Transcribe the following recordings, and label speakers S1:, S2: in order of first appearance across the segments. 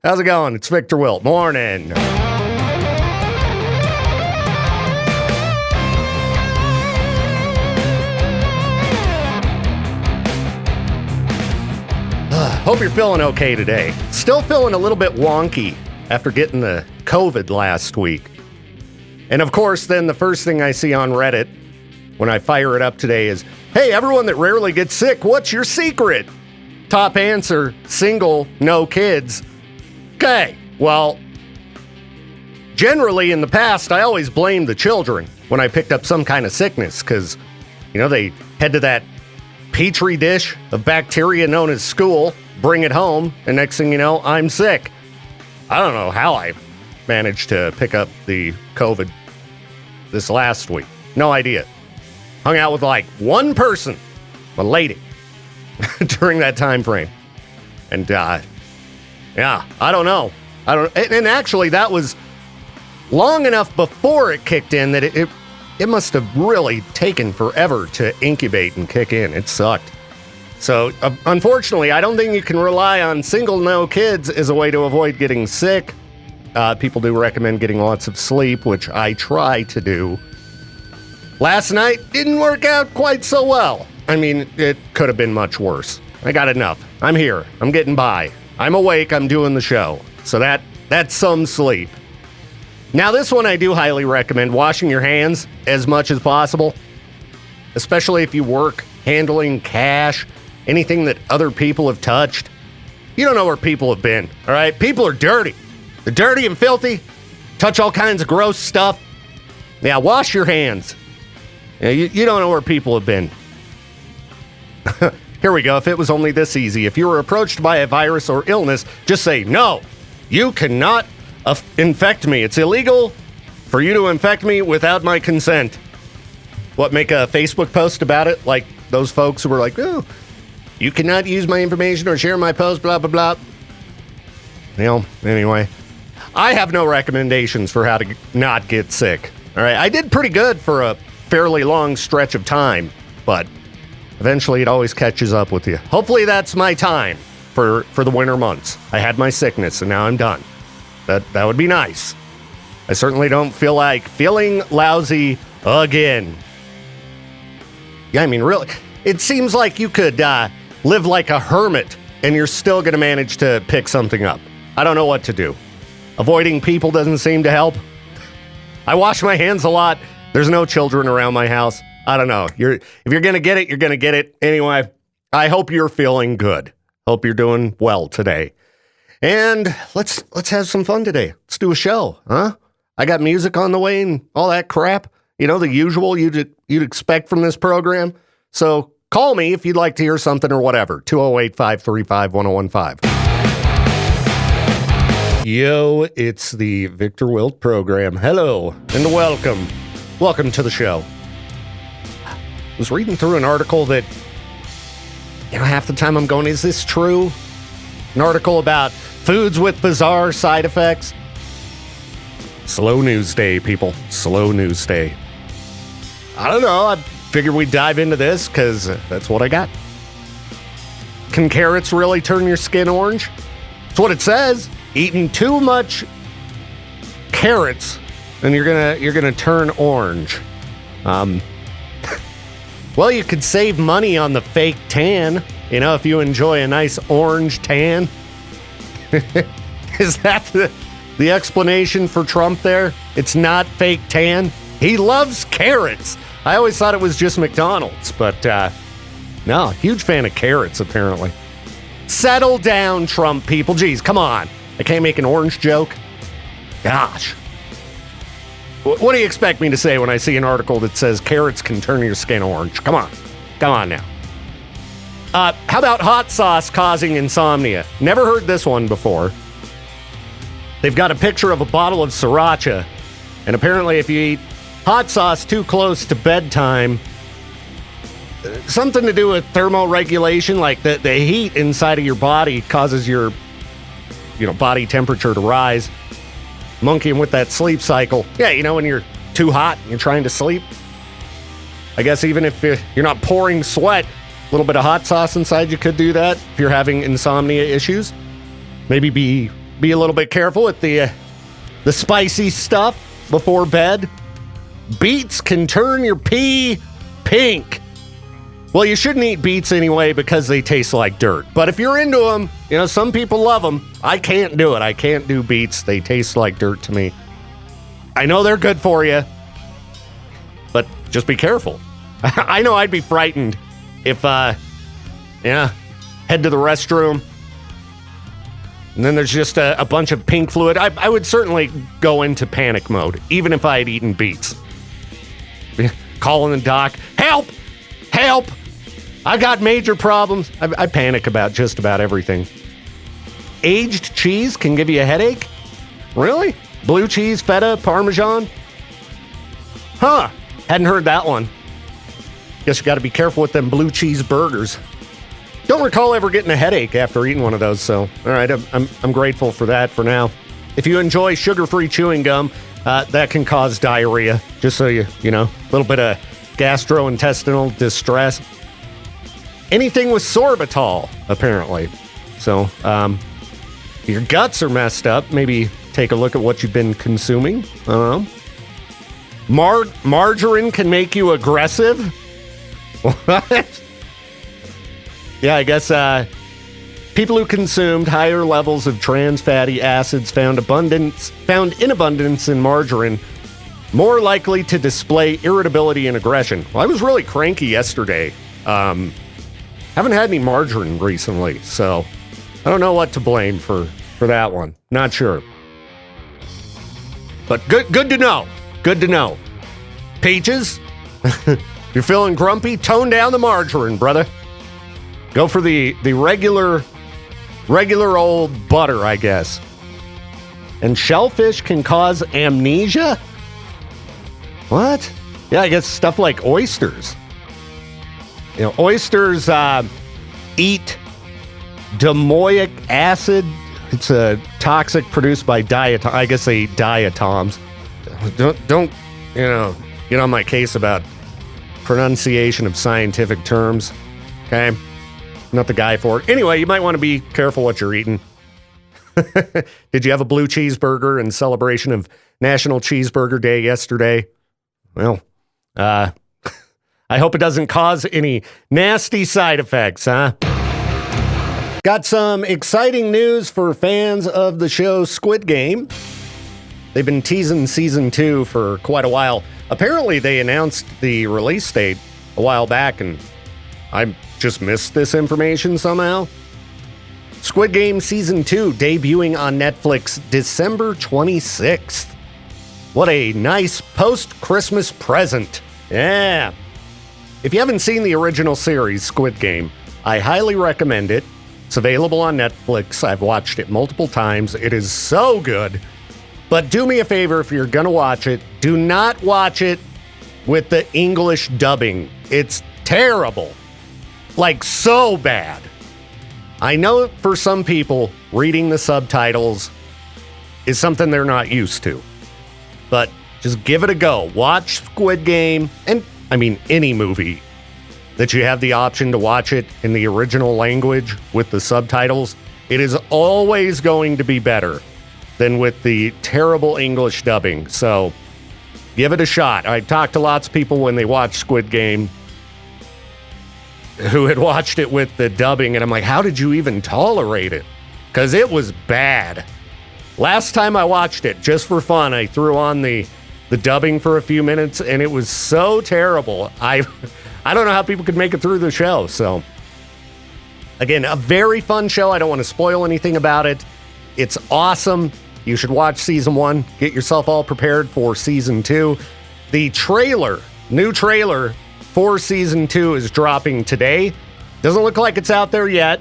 S1: How's it going? It's Victor Wilt. Morning. Hope you're feeling okay today. Still feeling a little bit wonky after getting the COVID last week. And of course, then the first thing I see on Reddit when I fire it up today is, hey, everyone that rarely gets sick, what's your secret? Top answer, single, no kids. Okay, well, generally in the past, I always blamed the children when I picked up some kind of sickness because, they head to that petri dish of bacteria known as school, bring it home, and next thing you know, I'm sick. I don't know how I managed to pick up the COVID this last week. No idea. Hung out with like one person, a lady, during that time frame. And, I don't know. And actually, that was long enough before it kicked in that it must have really taken forever to incubate and kick in. It sucked. So, unfortunately, I don't think you can rely on single no kids as a way to avoid getting sick. People do recommend getting lots of sleep, which I try to do. Last night didn't work out quite so well. I mean, it could have been much worse. I got enough. I'm here. I'm getting by. I'm awake. I'm doing the show. So that's some sleep. Now, this one I do highly recommend washing your hands as much as possible, especially if you work handling cash, anything that other people have touched. You don't know where people have been, all right? People are dirty. They're dirty and filthy, touch all kinds of gross stuff. Yeah, wash your hands. You don't know where people have been. Here we go. If it was only this easy. If you were approached by a virus or illness, just say, no, you cannot infect me. It's illegal for you to infect me without my consent. What, make a Facebook post about it? Like those folks who were like, oh, you cannot use my information or share my post, blah, blah, blah. Anyway, I have no recommendations for how to not get sick. All right. I did pretty good for a fairly long stretch of time, but eventually it always catches up with you. Hopefully that's my time for the winter months. I had my sickness and now I'm done. That would be nice. I certainly don't feel like feeling lousy again. Yeah, I mean, really, it seems like you could live like a hermit and you're still going to manage to pick something up. I don't know what to do. Avoiding people doesn't seem to help. I wash my hands a lot. There's no children around my house. I don't know. If you're going to get it, you're going to get it. Anyway, I hope you're feeling good. Hope you're doing well today. And let's have some fun today. Let's do a show, huh? I got music on the way and all that crap. The usual you'd expect from this program. So call me if you'd like to hear something or whatever. 208-535-1015. Yo, it's the Victor Wilt program. Hello and welcome. Welcome to the show. I was reading through an article that, half the time I'm going, is this true? An article about foods with bizarre side effects. Slow news day, people. Slow news day. I don't know. I figured we'd dive into this because that's what I got. Can carrots really turn your skin orange? That's what it says. Eating too much carrots and you're gonna turn orange. Well, you could save money on the fake tan, if you enjoy a nice orange tan. Is that the explanation for Trump there? It's not fake tan. He loves carrots. I always thought it was just McDonald's, but no, huge fan of carrots, apparently. Settle down, Trump people. Geez, come on. I can't make an orange joke. Gosh. What do you expect me to say when I see an article that says carrots can turn your skin orange? Come on now. How about hot sauce causing insomnia? Never heard this one before. They've got a picture of a bottle of sriracha, and apparently if you eat hot sauce too close to bedtime, something to do with thermoregulation, like the heat inside of your body causes your body temperature to rise. Monkeying with that sleep cycle. Yeah, when you're too hot and you're trying to sleep. I guess even if you're not pouring sweat, a little bit of hot sauce inside you could do that if you're having insomnia issues. Maybe be be a little bit careful with the spicy stuff before bed. Beets can turn your pee pink. Well, you shouldn't eat beets anyway because they taste like dirt. But if you're into them, some people love them. I can't do it. I can't do beets. They taste like dirt to me. I know they're good for you, but just be careful. I know I'd be frightened if, head to the restroom, and then there's just a bunch of pink fluid. I would certainly go into panic mode, even if I had eaten beets. Calling the doc, help! Help! I got major problems. I panic about just about everything. Aged cheese can give you a headache? Really? Blue cheese, feta, parmesan? Huh. Hadn't heard that one. Guess you got to be careful with them blue cheese burgers. Don't recall ever getting a headache after eating one of those, so all right, I'm grateful for that for now. If you enjoy sugar-free chewing gum, that can cause diarrhea, just so you know, a little bit of gastrointestinal distress. Anything with sorbitol, apparently. So, your guts are messed up. Maybe take a look at what you've been consuming. I don't know. Margarine can make you aggressive? What? Yeah, I guess people who consumed higher levels of trans fatty acids found in abundance in margarine more likely to display irritability and aggression. Well, I was really cranky yesterday. Haven't had any margarine recently, so I don't know what to blame for that one. Not sure. But good to know. Good to know. Peaches, you're feeling grumpy? Tone down the margarine, brother. Go for the regular old butter, I guess. And shellfish can cause amnesia? What? Yeah, I guess stuff like oysters. Oysters eat domoic acid. It's a toxic produced by I guess they eat diatoms. Don't get on my case about pronunciation of scientific terms. Okay? Not the guy for it. Anyway, you might want to be careful what you're eating. Did you have a blue cheeseburger in celebration of National Cheeseburger Day yesterday? Well, I hope it doesn't cause any nasty side effects, huh? Got some exciting news for fans of the show Squid Game. They've been teasing season 2 for quite a while. Apparently, they announced the release date a while back, and I just missed this information somehow. Squid Game Season 2 debuting on Netflix December 26th. What a nice post-Christmas present. Yeah. If you haven't seen the original series, Squid Game, I highly recommend it. It's available on Netflix. I've watched it multiple times. It is so good. But do me a favor if you're going to watch it, do not watch it with the English dubbing. It's terrible. Like, so bad. I know for some people, reading the subtitles is something they're not used to. But just give it a go. Watch Squid Game, and I mean any movie that you have the option to watch it in the original language with the subtitles. It is always going to be better than with the terrible English dubbing. So give it a shot. I talked to lots of people when they watched Squid Game who had watched it with the dubbing, and I'm like, how did you even tolerate it? Because it was bad. Last time I watched it, just for fun, I threw on the dubbing for a few minutes, and it was so terrible. I don't know how people could make it through the show. So, again, a very fun show. I don't want to spoil anything about it. It's awesome. You should watch season 1. Get yourself all prepared for season 2. The new trailer for season 2 is dropping today. Doesn't look like it's out there yet,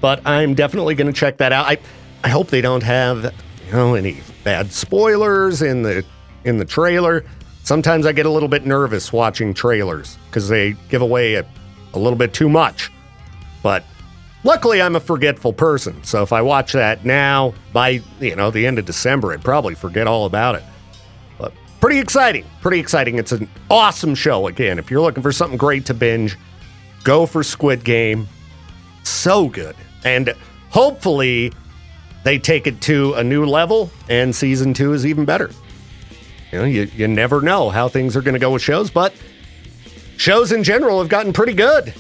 S1: but I'm definitely going to check that out. I hope they don't have, any bad spoilers in the trailer. Sometimes I get a little bit nervous watching trailers because they give away a little bit too much. But luckily, I'm a forgetful person. So if I watch that now, by the end of December, I'd probably forget all about it. But pretty exciting. Pretty exciting. It's an awesome show. Again, if you're looking for something great to binge, go for Squid Game. So good. And hopefully, they take it to a new level, and season 2 is even better. You never know how things are going to go with shows, but shows in general have gotten pretty good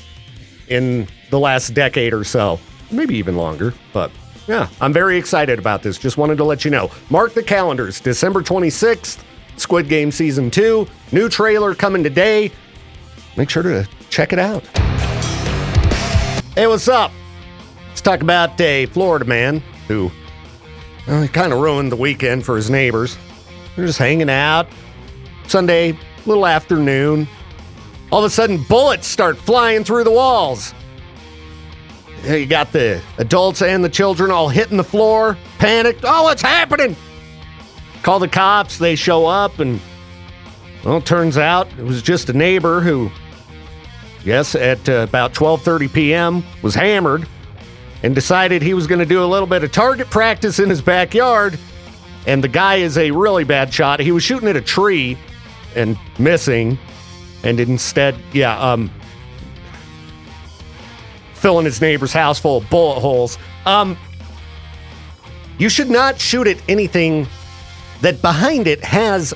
S1: in the last decade or so. Maybe even longer, but yeah, I'm very excited about this. Just wanted to let you know. Mark the calendars, December 26th, Squid Game Season 2. New trailer coming today. Make sure to check it out. Hey, what's up? Let's talk about a Florida man who kind of ruined the weekend for his neighbors. They're just hanging out. Sunday, little afternoon. All of a sudden, bullets start flying through the walls. You got the adults and the children all hitting the floor, panicked. Oh, what's happening? Call the cops. They show up, and well, it turns out it was just a neighbor who, yes, at about 12:30 p.m. was hammered and decided he was going to do a little bit of target practice in his backyard. And the guy is a really bad shot. He was shooting at a tree and missing, and instead, filling his neighbor's house full of bullet holes. You should not shoot at anything that behind it has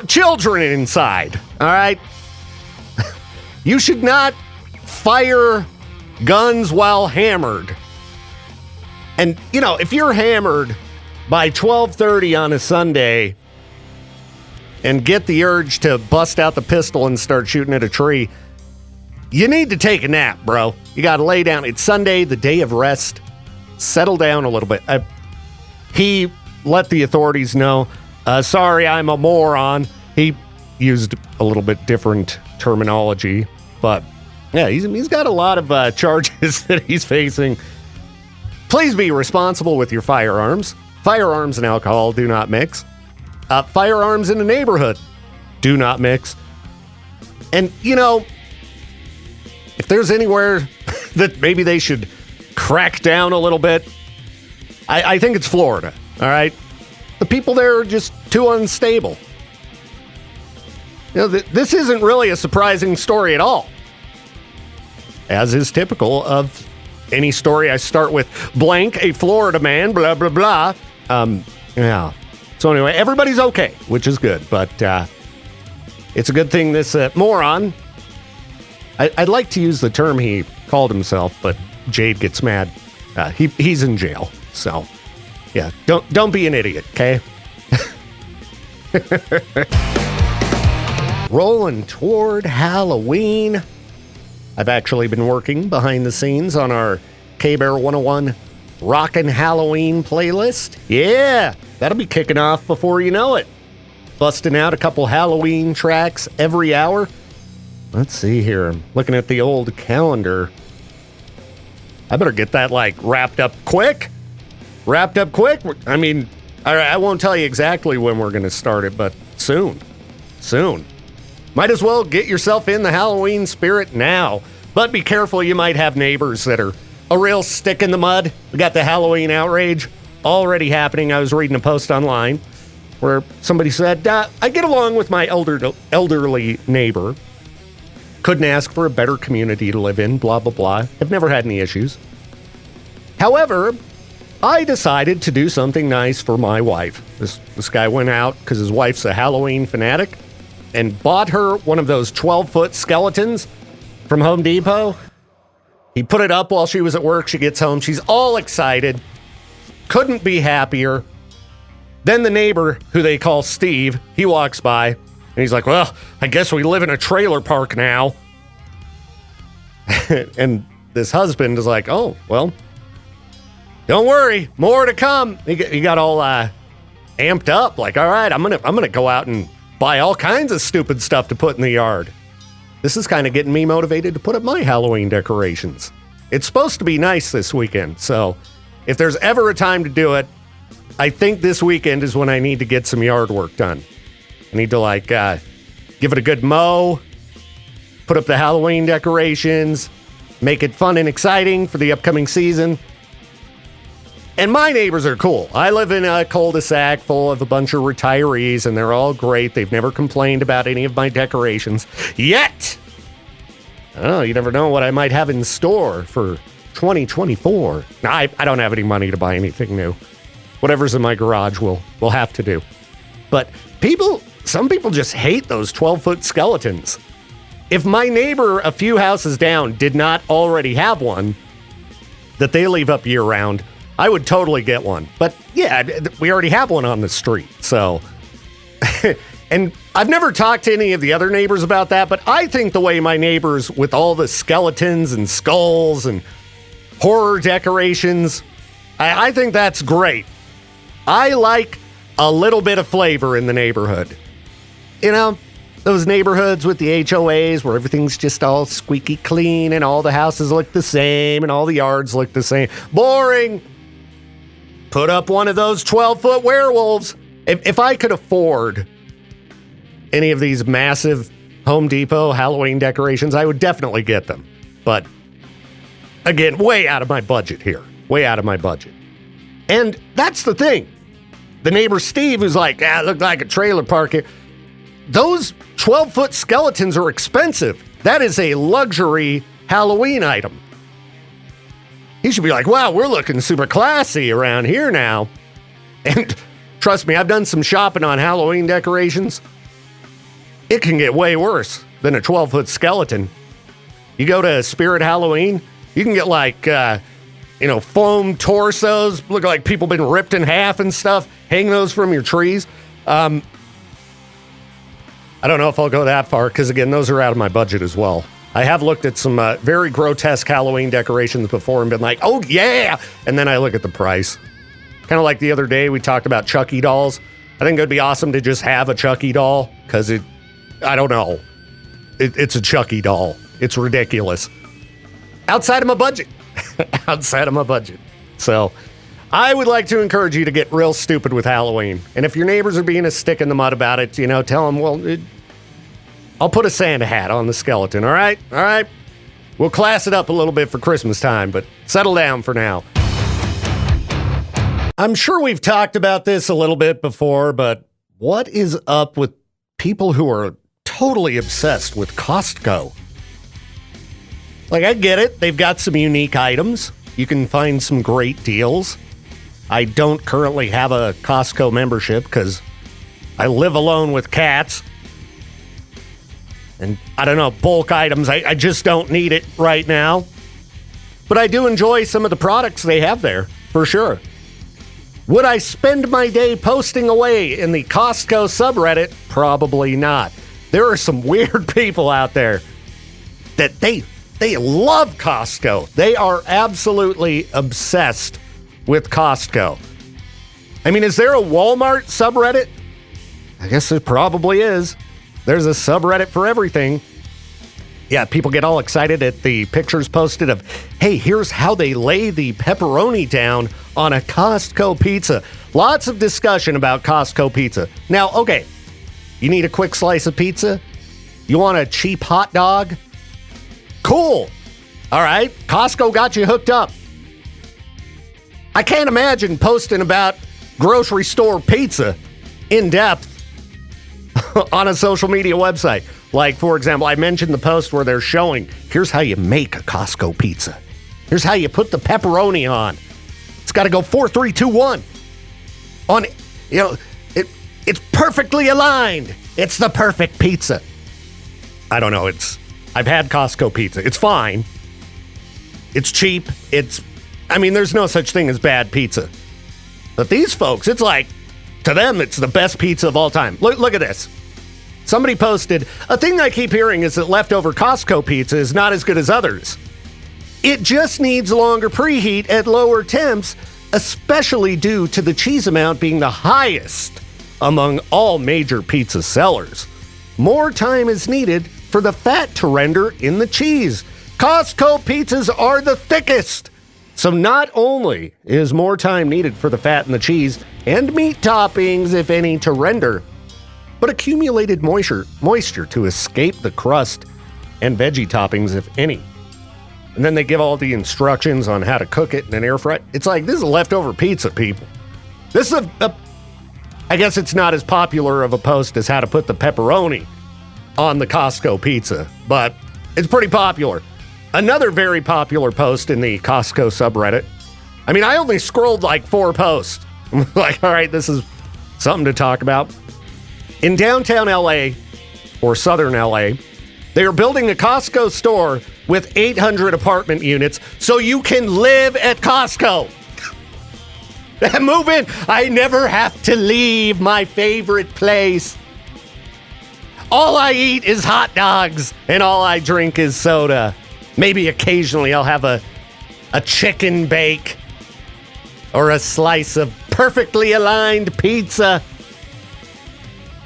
S1: children inside, all right? You should not fire guns while hammered. And, if you're hammered by 12:30 on a Sunday and get the urge to bust out the pistol and start shooting at a tree, you need to take a nap, bro. You got to lay down. It's Sunday, the day of rest. Settle down a little bit. He let the authorities know, sorry, I'm a moron. He used a little bit different terminology, but yeah, he's got a lot of charges that he's facing. Please be responsible with your firearms. Firearms and alcohol do not mix. Firearms in the neighborhood do not mix. And, if there's anywhere that maybe they should crack down a little bit, I think it's Florida, all right? The people there are just too unstable. This isn't really a surprising story at all. As is typical of any story I start with blank, a Florida man, blah, blah, blah. Yeah. So anyway, everybody's okay, which is good, but it's a good thing this moron, I'd like to use the term he called himself, but Jade gets mad. He's in jail, so yeah, don't be an idiot, okay? Rolling toward Halloween. I've actually been working behind the scenes on our K-Bear 101 Rockin' Halloween playlist. Yeah, that'll be kicking off before you know it. Busting out a couple Halloween tracks every hour. Let's see here. I'm looking at the old calendar. I better get that, wrapped up quick. Wrapped up quick? I mean, I won't tell you exactly when we're going to start it, but soon. Soon. Might as well get yourself in the Halloween spirit now. But be careful, you might have neighbors that are a real stick in the mud. We got the Halloween outrage already happening. I was reading a post online where somebody said, I get along with my elderly neighbor. Couldn't ask for a better community to live in, blah, blah, blah. I've never had any issues. However, I decided to do something nice for my wife. This guy went out because his wife's a Halloween fanatic and bought her one of those 12-foot skeletons from Home Depot. He put it up while she was at work. She gets home. She's all excited. Couldn't be happier. Then the neighbor, who they call Steve, he walks by, and he's like, well, I guess we live in a trailer park now. And this husband is like, oh, well, don't worry, more to come. He got all amped up, like, all right, I'm gonna go out and buy all kinds of stupid stuff to put in the yard. This is kind of getting me motivated to put up my Halloween decorations. It's supposed to be nice this weekend, so if there's ever a time to do it, I think this weekend is when I need to get some yard work done. I need to give it a good mow, put up the Halloween decorations, make it fun and exciting for the upcoming season. And my neighbors are cool. I live in a cul-de-sac full of a bunch of retirees, and they're all great. They've never complained about any of my decorations. Yet! Oh, you never know what I might have in store for 2024. Now, I don't have any money to buy anything new. Whatever's in my garage will have to do. But some people just hate those 12-foot skeletons. If my neighbor a few houses down did not already have one that they leave up year-round, I would totally get one. But yeah, we already have one on the street, so... And I've never talked to any of the other neighbors about that, but I think the way my neighbors with all the skeletons and skulls and horror decorations, I think that's great. I like a little bit of flavor in the neighborhood. You know, those neighborhoods with the HOAs where everything's just all squeaky clean and all the houses look the same and all the yards look the same. Boring. Put up one of those 12-foot werewolves. If I could afford any of these massive Home Depot Halloween decorations, I would definitely get them. But again, way out of my budget here. Way out of my budget. And that's the thing. The neighbor Steve, who's like, it looked like a trailer park here. Those 12-foot skeletons are expensive. That is a luxury Halloween item. He should be like, wow, we're looking super classy around here now. And trust me, I've done some shopping on Halloween decorations. It can get way worse than a 12-foot skeleton. You go to Spirit Halloween, you can get like, foam torsos, look like people been ripped in half and stuff. Hang those from your trees. I don't know if I'll go that far because, again, those are out of my budget as well. I have looked at some very grotesque Halloween decorations before and been like, oh, yeah! And then I look at the price. Kind of like the other day we talked about Chucky dolls. I think it would be awesome to just have a Chucky doll because I don't know. It's a Chucky doll. It's ridiculous. Outside of my budget. Outside of my budget. So I would like to encourage you to get real stupid with Halloween. And if your neighbors are being a stick in the mud about it, tell them, I'll put a Santa hat on the skeleton, all right? All right? We'll class it up a little bit for Christmas time, but settle down for now. I'm sure we've talked about this a little bit before, but what is up with people who are totally obsessed with Costco? Like, I get it. They've got some unique items. You can find some great deals. I don't currently have a Costco membership because I live alone with cats. And I don't know, bulk items, I just don't need it right now. But I do enjoy some of the products they have there, for sure. Would I spend my day posting away in the Costco subreddit? Probably not. There are some weird people out there that they love Costco. They are absolutely obsessed with Costco. I mean, is there a Walmart subreddit? I guess it probably is. There's a subreddit for everything. Yeah, people get all excited at the pictures posted of, hey, here's how they lay the pepperoni down on a Costco pizza. Lots of discussion about Costco pizza. Now, okay, you need a quick slice of pizza? You want a cheap hot dog? Cool. All right, Costco got you hooked up. I can't imagine posting about grocery store pizza in depth on a social media website. Like, for example, I mentioned the post where they're showing, here's how you make a Costco pizza. Here's how you put the pepperoni on. It's got to go 4, 3, 2, 1. It's perfectly aligned. It's the perfect pizza. I don't know. I've had Costco pizza. It's fine. It's cheap. There's no such thing as bad pizza. But these folks, it's like, to them, it's the best pizza of all time. Look at this. Somebody posted, a thing I keep hearing is that leftover Costco pizza is not as good as others. It just needs longer preheat at lower temps, especially due to the cheese amount being the highest among all major pizza sellers. More time is needed for the fat to render in the cheese. Costco pizzas are the thickest. So not only is more time needed for the fat and the cheese and meat toppings, if any, to render, but accumulated moisture to escape the crust and veggie toppings, if any. And then they give all the instructions on how to cook it in an air fryer. It's like, this is a leftover pizza, people. This is I guess it's not as popular of a post as how to put the pepperoni on the Costco pizza, but it's pretty popular. Another very popular post in the Costco subreddit. I mean, I only scrolled like 4 posts. I'm like, all right, this is something to talk about. In downtown LA, or southern LA, they are building a Costco store with 800 apartment units so you can live at Costco. Move in. I never have to leave my favorite place. All I eat is hot dogs, and all I drink is soda. Maybe occasionally I'll have a chicken bake or a slice of perfectly aligned pizza.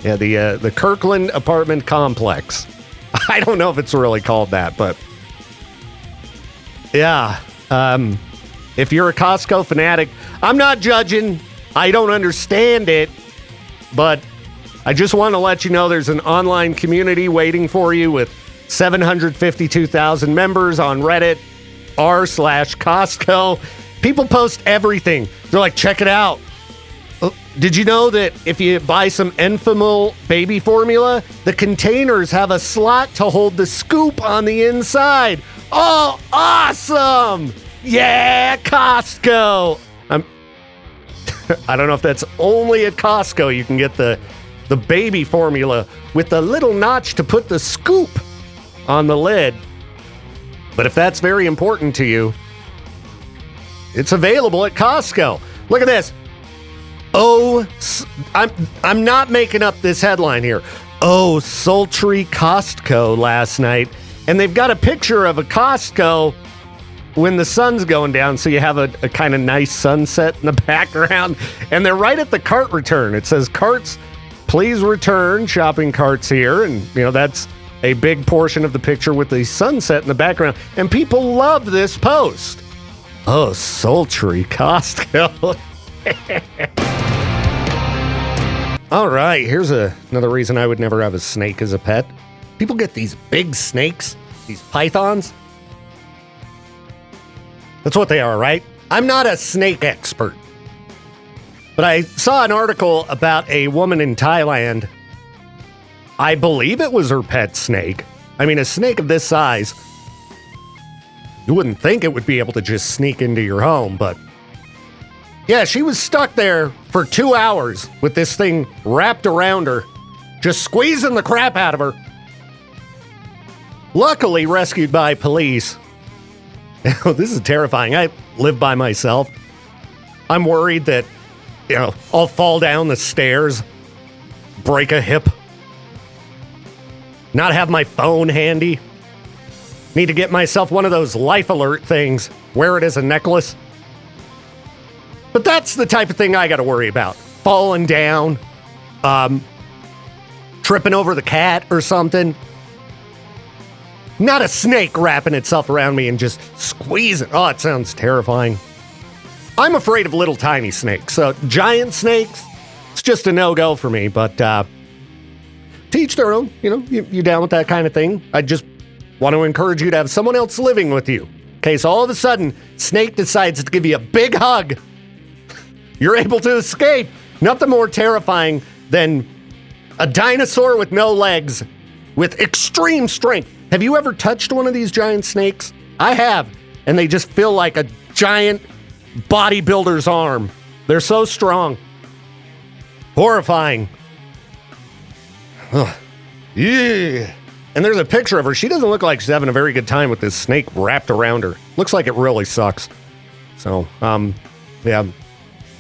S1: Yeah, the Kirkland apartment complex. I don't know if it's really called that, but yeah. If you're a Costco fanatic, I'm not judging. I don't understand it, but I just want to let you know there's an online community waiting for you with 752,000 members on Reddit, r/Costco. People post everything. They're like, check it out. Did you know that if you buy some Enfamil baby formula, the containers have a slot to hold the scoop on the inside? Oh, awesome! Yeah, Costco! I don't know if that's only at Costco you can get the baby formula with the little notch to put the scoop on the lid. But if that's very important to you, it's available at Costco. Look at this. Oh, I'm not making up this headline here. Oh, sultry Costco last night. And they've got a picture of a Costco when the sun's going down, so you have a kind of nice sunset in the background. And they're right at the cart return. It says, carts, please return, shopping carts here. And, you know, that's a big portion of the picture with the sunset in the background. And people love this post. Oh, sultry Costco. All right, here's another reason I would never have a snake as a pet. People get these big snakes, these pythons. That's what they are, right? I'm not a snake expert, but I saw an article about a woman in Thailand. I believe it was her pet snake. I mean, a snake of this size, you wouldn't think it would be able to just sneak into your home, but yeah, she was stuck there for 2 hours with this thing wrapped around her, just squeezing the crap out of her. Luckily rescued by police. This is terrifying. I live by myself. I'm worried that, you know, I'll fall down the stairs, break a hip, not have my phone handy. Need to get myself one of those life alert things, wear it as a necklace. But that's the type of thing I got to worry about. Falling down, tripping over the cat or something. Not a snake wrapping itself around me and just squeezing. Oh, it sounds terrifying. I'm afraid of little tiny snakes. So giant snakes, it's just a no-go for me. But to each their own. You know, you down with that kind of thing. I just want to encourage you to have someone else living with you. In case all of a sudden, snake decides to give you a big hug. You're able to escape. Nothing more terrifying than a dinosaur with no legs with extreme strength. Have you ever touched one of these giant snakes? I have, and they just feel like a giant bodybuilder's arm. They're so strong. Horrifying. Ugh. Yeah. And there's a picture of her. She doesn't look like she's having a very good time with this snake wrapped around her. Looks like it really sucks. So, yeah.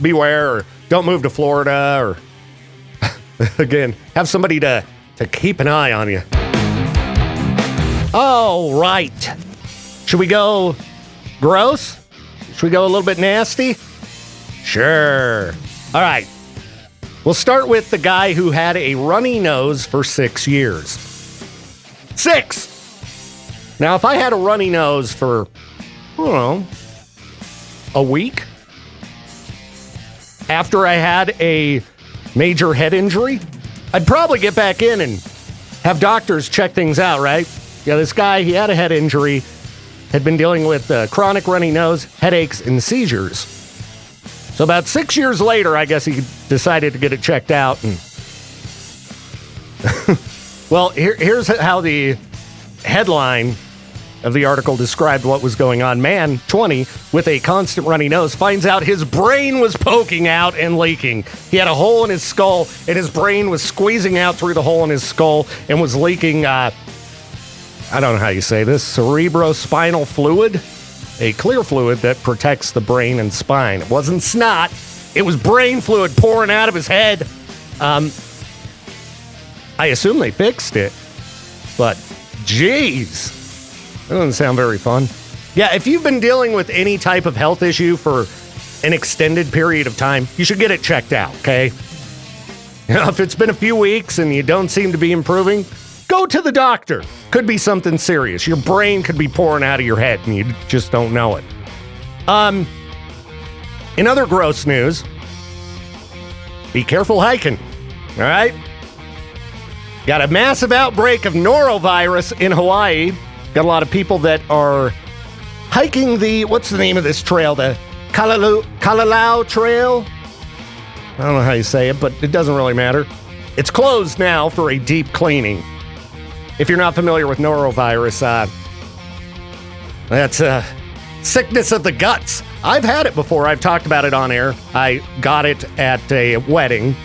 S1: Beware, or don't move to Florida, or again, have somebody to keep an eye on you. All right. Should we go gross? Should we go a little bit nasty? Sure. All right. We'll start with the guy who had a runny nose for 6 years. 6! Now, if I had a runny nose for, I don't know, a week, after I had a major head injury, I'd probably get back in and have doctors check things out, right? Yeah, this guy, he had a head injury, had been dealing with chronic runny nose, headaches, and seizures. So about 6 years later, I guess he decided to get it checked out. And well, here's how the headline of the article described what was going on. Man, 20, with a constant runny nose, finds out his brain was poking out and leaking. He had a hole in his skull, and his brain was squeezing out through the hole in his skull and was leaking, I don't know how you say this, cerebrospinal fluid? A clear fluid that protects the brain and spine. It wasn't snot. It was brain fluid pouring out of his head. I assume they fixed it, but geez, that doesn't sound very fun. Yeah, if you've been dealing with any type of health issue for an extended period of time, you should get it checked out, okay? You know, if it's been a few weeks and you don't seem to be improving, go to the doctor. Could be something serious. Your brain could be pouring out of your head and you just don't know it. In other gross news, be careful hiking, all right? Got a massive outbreak of norovirus in Hawaii. Got a lot of people that are hiking what's the name of this trail? The Kalalau Trail? I don't know how you say it, but it doesn't really matter. It's closed now for a deep cleaning. If you're not familiar with norovirus, that's a sickness of the guts. I've had it before. I've talked about it on air. I got it at a wedding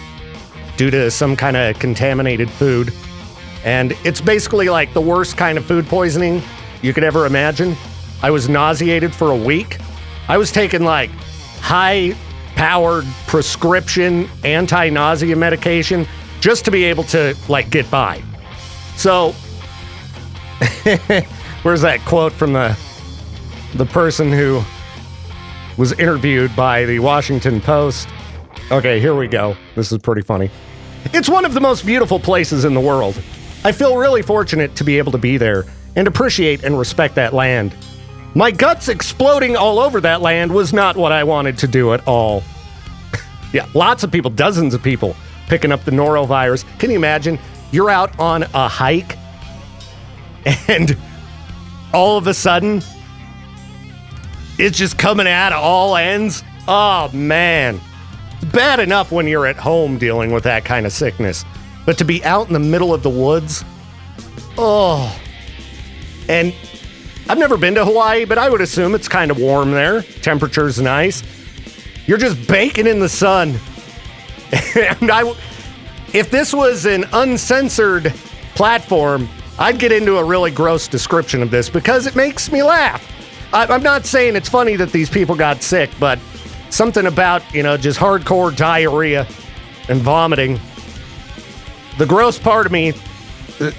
S1: due to some kind of contaminated food. And it's basically like the worst kind of food poisoning you could ever imagine. I was nauseated for a week. I was taking like high-powered prescription anti-nausea medication just to be able to like get by. So, where's that quote from the person who was interviewed by the Washington Post? Okay, here we go. This is pretty funny. It's one of the most beautiful places in the world. I feel really fortunate to be able to be there and appreciate and respect that land. My guts exploding all over that land was not what I wanted to do at all. Yeah, lots of people, dozens of people picking up the norovirus. Can you imagine? You're out on a hike and all of a sudden it's just coming out of all ends. Oh, man. It's bad enough when you're at home dealing with that kind of sickness. But to be out in the middle of the woods, oh. And I've never been to Hawaii, but I would assume it's kind of warm there. Temperature's nice. You're just baking in the sun. And if this was an uncensored platform, I'd get into a really gross description of this because it makes me laugh. I'm not saying it's funny that these people got sick, but something about, just hardcore diarrhea and vomiting. The gross part of me,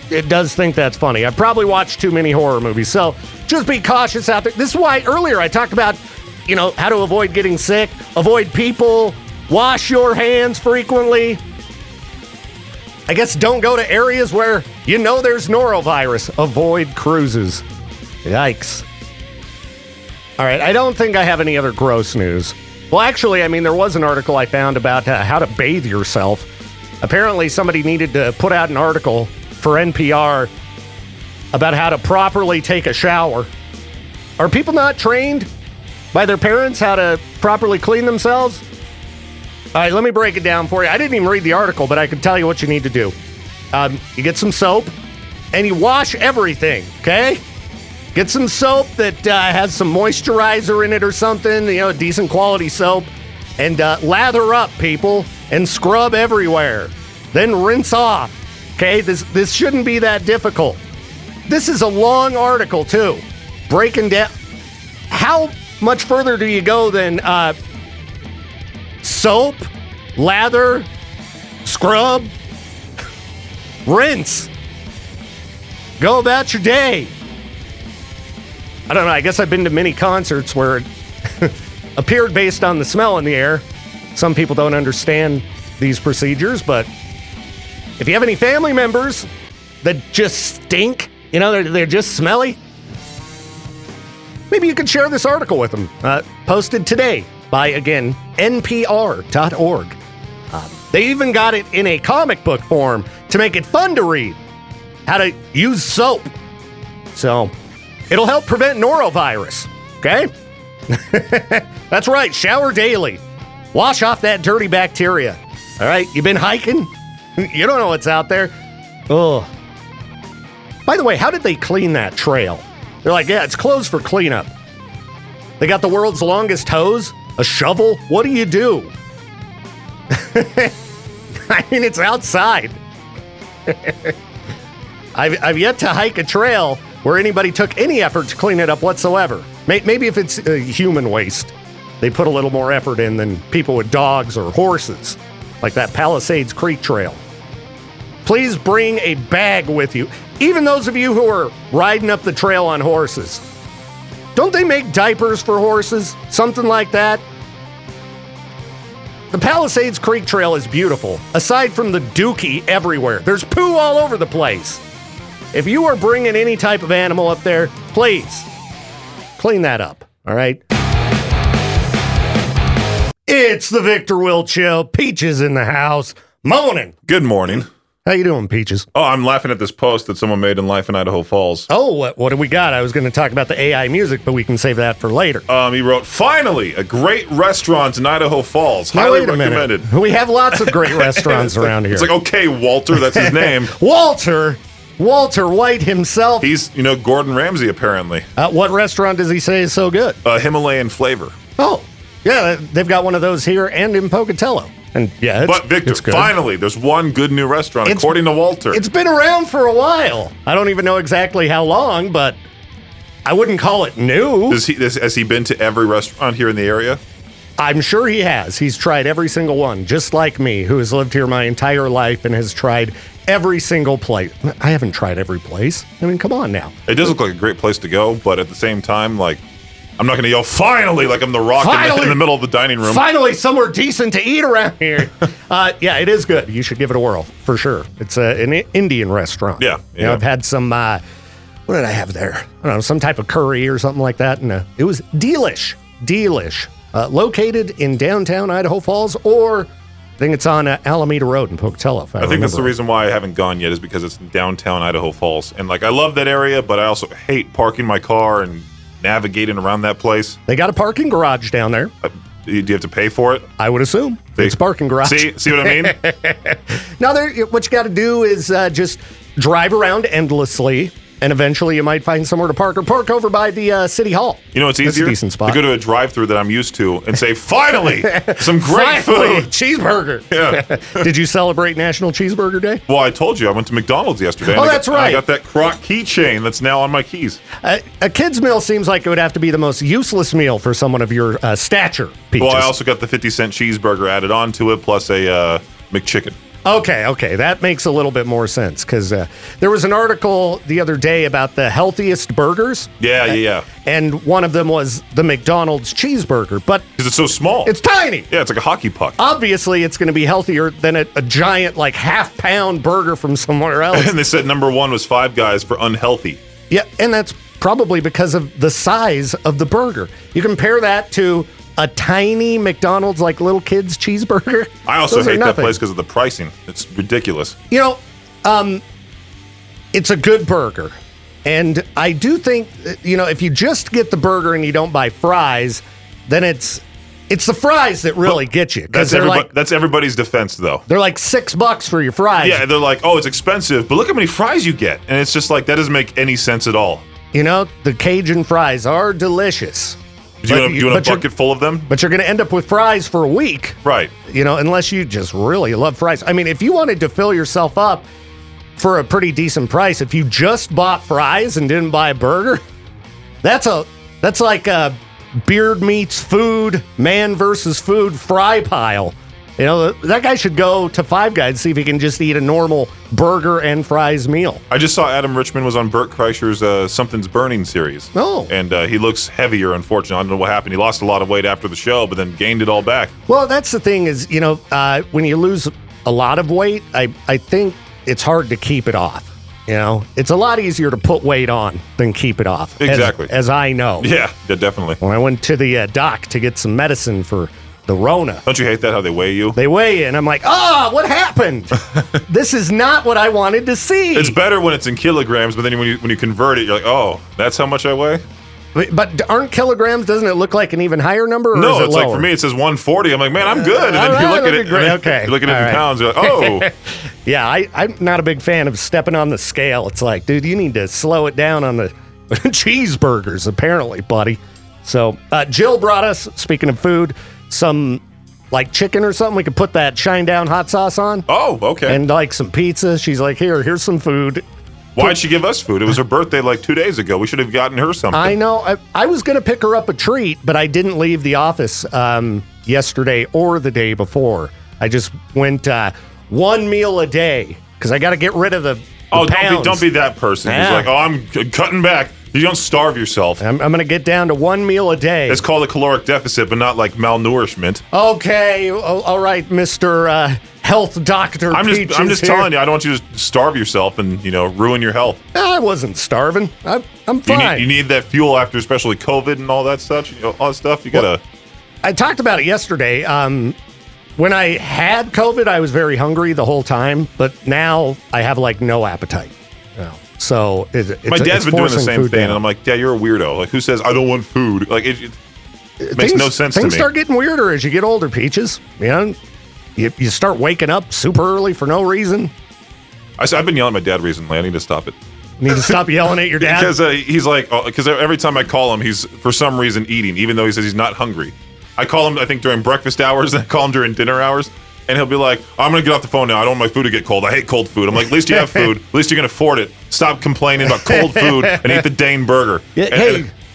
S1: it does think that's funny. I've probably watched too many horror movies, so just be cautious out there. This is why earlier I talked about, how to avoid getting sick, avoid people, wash your hands frequently. I guess don't go to areas where there's norovirus. Avoid cruises. Yikes. All right, I don't think I have any other gross news. Well, actually, there was an article I found about how to bathe yourself. Apparently, somebody needed to put out an article for NPR about how to properly take a shower. Are people not trained by their parents how to properly clean themselves? All right, let me break it down for you. I didn't even read the article, but I can tell you what you need to do. You get some soap, and you wash everything, okay? Get some soap that has some moisturizer in it or something, decent quality soap, and lather up, people, and scrub everywhere. Then rinse off, okay? This shouldn't be that difficult. This is a long article, too, breaking down. How much further do you go than soap, lather, scrub, rinse? Go about your day. I don't know, I guess I've been to many concerts where it appeared based on the smell in the air. Some people don't understand these procedures, but if you have any family members that just stink, they're just smelly, maybe you could share this article with them. Posted today by, again, npr.org. They even got it in a comic book form to make it fun to read. How to use soap. So, it'll help prevent norovirus, okay? That's right, shower daily. Wash off that dirty bacteria. All right, you been hiking? You don't know what's out there. Ugh. By the way, how did they clean that trail? They're like, yeah, it's closed for cleanup. They got the world's longest hose, a shovel. What do you do? I mean, it's outside. I've yet to hike a trail where anybody took any effort to clean it up whatsoever. Maybe if it's human waste, they put a little more effort in than people with dogs or horses, like that Palisades Creek Trail. Please bring a bag with you. Even those of you who are riding up the trail on horses. Don't they make diapers for horses? Something like that? The Palisades Creek Trail is beautiful, aside from the dookie everywhere. There's poo all over the place. If you are bringing any type of animal up there, please clean that up, all right? It's the Victor Wilt Show. Peaches in the house. Morning.
S2: Good morning.
S1: How you doing, Peaches?
S2: Oh, I'm laughing at this post that someone made in Life in Idaho Falls.
S1: Oh, what do we got? I was going to talk about the AI music, but we can save that for later.
S2: He wrote, finally, a great restaurant in Idaho Falls.
S1: Now,
S2: Highly
S1: wait a
S2: recommended.
S1: Minute. We have lots of great restaurants around here.
S2: It's like, okay, Walter, that's his name.
S1: Walter White himself.
S2: He's, Gordon Ramsay, apparently.
S1: What restaurant does he say is so good?
S2: Himalayan flavor.
S1: Oh, yeah, they've got one of those here and in Pocatello. And yeah,
S2: but Victor, finally, there's one good new restaurant, according to Walter.
S1: It's been around for a while. I don't even know exactly how long, but I wouldn't call it new.
S2: Has he been to every restaurant here in the area?
S1: I'm sure he has. He's tried every single one, just like me, who has lived here my entire life and has tried every single place. I haven't tried every place. I mean, come on now.
S2: It does look like a great place to go, but at the same time, like, I'm not going to yell, finally, like I'm the Rock in the middle of the dining room.
S1: Finally, somewhere decent to eat around here. Yeah, it is good. You should give it a whirl, for sure. It's an Indian restaurant.
S2: Yeah.
S1: I've had some, what did I have there? I don't know, some type of curry or something like that. And it was delish. Located in downtown Idaho Falls, or I think it's on Alameda Road in Pocatello.
S2: I think that's the reason why I haven't gone yet, is because it's in downtown Idaho Falls. And like, I love that area, but I also hate parking my car and navigating around that place.
S1: They got a parking garage down there.
S2: Do you have to pay for it?
S1: I would assume. It's parking garage.
S2: See what I mean?
S1: Now, what you got to do is just drive around endlessly, and eventually you might find somewhere to park, or park over by the city hall.
S2: You know, it's easier.
S1: That's a decent spot.
S2: To go to a drive-thru that I'm used to and say, finally, some great food.
S1: Cheeseburger.
S2: Yeah.
S1: Did you celebrate National Cheeseburger Day?
S2: Well, I told you I went to McDonald's yesterday.
S1: Oh, that's right.
S2: I got that Croc keychain that's now on my keys.
S1: A kid's meal seems like it would have to be the most useless meal for someone of your stature, Peaches.
S2: Well, I also got the 50-cent cheeseburger added onto it, plus a McChicken.
S1: Okay. That makes a little bit more sense, because there was an article the other day about the healthiest burgers.
S2: Yeah.
S1: And one of them was the McDonald's cheeseburger, but
S2: because it's so small.
S1: It's tiny.
S2: Yeah, it's like a hockey puck.
S1: Obviously, it's going to be healthier than a giant, like, half-pound burger from somewhere else.
S2: And they said number one was Five Guys for unhealthy.
S1: Yeah, and that's probably because of the size of the burger. You compare that to a tiny McDonald's, like, little kids cheeseburger.
S2: I also hate that place because of the pricing. It's ridiculous.
S1: It's a good burger. And I do think, if you just get the burger and you don't buy fries, then it's the fries that really get you.
S2: That's everybody's defense, though.
S1: They're like $6 for your fries.
S2: Yeah, they're like, oh, it's expensive, but look how many fries you get. And it's just like, that doesn't make any sense at all.
S1: The Cajun fries are delicious.
S2: Do you want a bucket full of them?
S1: But you're going to end up with fries for a week.
S2: Right.
S1: Unless you just really love fries. I mean, if you wanted to fill yourself up for a pretty decent price, if you just bought fries and didn't buy a burger, that's like a beard meets food, man versus food fry pile. That guy should go to Five Guys and see if he can just eat a normal burger and fries meal.
S2: I just saw Adam Richman was on Bert Kreischer's Something's Burning series.
S1: Oh.
S2: And he looks heavier, unfortunately. I don't know what happened. He lost a lot of weight after the show, but then gained it all back.
S1: Well, that's the thing is, when you lose a lot of weight, I think it's hard to keep it off. It's a lot easier to put weight on than keep it off.
S2: Exactly.
S1: As I know.
S2: Yeah, definitely.
S1: When I went to the doc to get some medicine for the Rona.
S2: Don't you hate that, how they weigh you?
S1: They weigh you, and I'm like, what happened? This is not what I wanted to see.
S2: It's better when it's in kilograms, but then when you convert it, you're like, oh, that's how much I weigh?
S1: But aren't kilograms, doesn't it look like an even higher number? Or
S2: no,
S1: is it
S2: it's
S1: lower?
S2: like, for me, it says 140. I'm like, man, I'm good. And then you look at it,
S1: okay.
S2: You're looking at it in pounds, you're like, oh.
S1: Yeah, I'm not a big fan of stepping on the scale. It's like, dude, you need to slow it down on the Cheeseburgers, apparently, buddy. So Jill brought us, speaking of food, some like chicken or something we could put that shine down hot sauce on.
S2: Oh, okay.
S1: And like some pizza. She's like, here's some food.
S2: Why'd she give us food? It was her birthday like 2 days ago. We should have gotten her something.
S1: I know. I was going to pick her up a treat, but I didn't leave the office yesterday or the day before. I just went one meal a day because I got to get rid of the pounds.
S2: Don't be that person who's like, I'm cutting back. You don't starve yourself.
S1: I'm going to get down to one meal a day.
S2: It's called a caloric deficit, but not like malnourishment.
S1: Okay. All right, Mr. Health Doctor.
S2: I'm just telling you, I don't want you to starve yourself and, ruin your health.
S1: I wasn't starving. I'm fine.
S2: You need that fuel after especially COVID and all that stuff. All that stuff.
S1: I talked about it yesterday. When I had COVID, I was very hungry the whole time, but now I have like no appetite. So
S2: my dad's been doing the same thing, and I'm like, Dad, you're a weirdo. Like, who says I don't want food? Like, it makes no sense to me.
S1: Things start getting weirder as you get older, Peaches. You start waking up super early for no reason.
S2: I've been yelling at my dad recently. I need to stop it.
S1: You need to stop yelling at your dad?
S2: Because he's like, because every time I call him, he's for some reason eating, even though he says he's not hungry. I call him, I think, during breakfast hours, and I call him during dinner hours. And he'll be like, I'm going to get off the phone now. I don't want my food to get cold. I hate cold food. I'm like, at least you have food. At least you can afford it. Stop complaining about cold food and eat the Dane burger.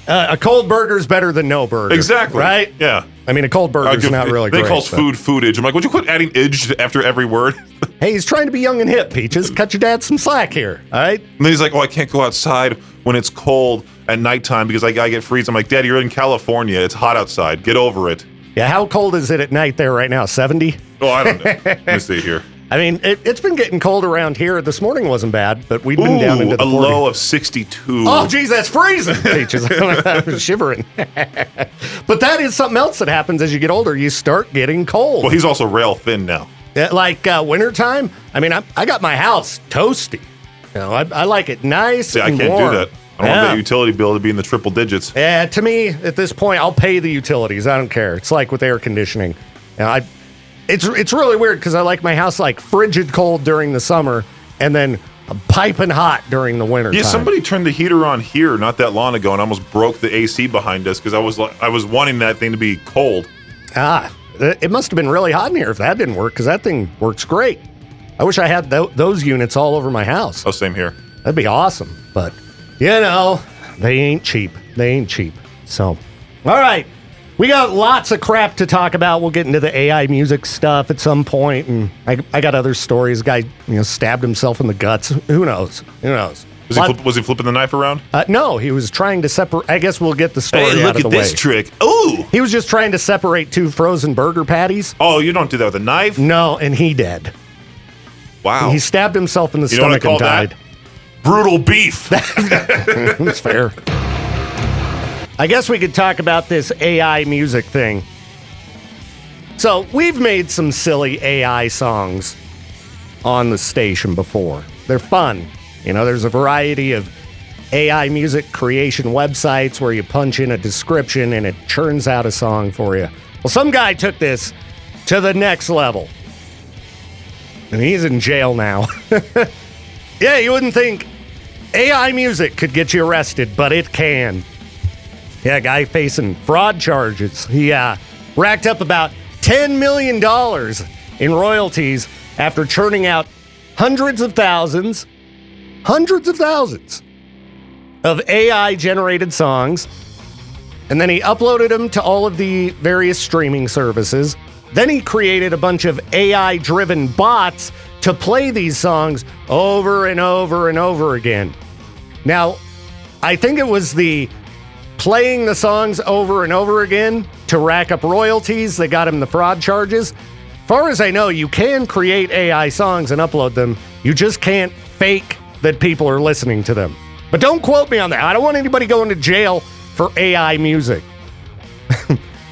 S1: A cold burger is better than no burger.
S2: Exactly.
S1: Right?
S2: Yeah.
S1: I mean, a cold burger is not really great.
S2: They call foodage. I'm like, would you quit adding "age" after every word?
S1: Hey, he's trying to be young and hip, Peaches. Cut your dad some slack here, all right?
S2: And then he's like, I can't go outside when it's cold at nighttime because I get freeze. I'm like, Daddy, you're in California. It's hot outside. Get over it.
S1: Yeah, how cold is it at night there right now? 70?
S2: Oh, I don't know. Let me see here.
S1: I mean, it's been getting cold around here. This morning wasn't bad, but we've been down into the 40.
S2: Low of 62.
S1: Oh, geez, that's freezing, Peaches. I'm shivering. But that is something else that happens as you get older. You start getting cold.
S2: Well, he's also rail thin now.
S1: Like wintertime, I mean, I got my house toasty. I like it nice and
S2: I can't
S1: warm.
S2: do that. I don't want that utility bill to be in the triple digits.
S1: Yeah, to me, at this point, I'll pay the utilities. I don't care. It's like with air conditioning. It's really weird because I like my house like frigid cold during the summer and then piping hot during the winter.
S2: Yeah, somebody turned the heater on here not that long ago and almost broke the AC behind us because I was wanting that thing to be cold.
S1: It must have been really hot in here if that didn't work because that thing works great. I wish I had those units all over my house.
S2: Oh, same here.
S1: That'd be awesome, but they ain't cheap. They ain't cheap. So, all right. We got lots of crap to talk about. We'll get into the AI music stuff at some point, and I got other stories. Guy, stabbed himself in the guts. Who knows?
S2: Was he flipping the knife around?
S1: No, he was trying to separate. I guess we'll get the story
S2: out of the way.
S1: Hey, look at
S2: this trick. Ooh!
S1: He was just trying to separate two frozen burger patties.
S2: Oh, you don't do that with a knife?
S1: No, and he did.
S2: Wow.
S1: He stabbed himself in the stomach and died.
S2: Brutal beef.
S1: That's fair. I guess we could talk about this AI music thing. So, we've made some silly AI songs on the station before. They're fun. There's a variety of AI music creation websites where you punch in a description and it churns out a song for you. Well, some guy took this to the next level. And he's in jail now. Yeah, you wouldn't think AI music could get you arrested, but it can. Yeah, guy facing fraud charges. He racked up about $10 million in royalties after churning out hundreds of thousands of AI-generated songs. And then he uploaded them to all of the various streaming services. Then he created a bunch of AI-driven bots to play these songs over and over and over again. Now, I think it was the playing the songs over and over again to rack up royalties that got him the fraud charges. As far as I know, you can create AI songs and upload them. You just can't fake that people are listening to them. But don't quote me on that. I don't want anybody going to jail for AI music.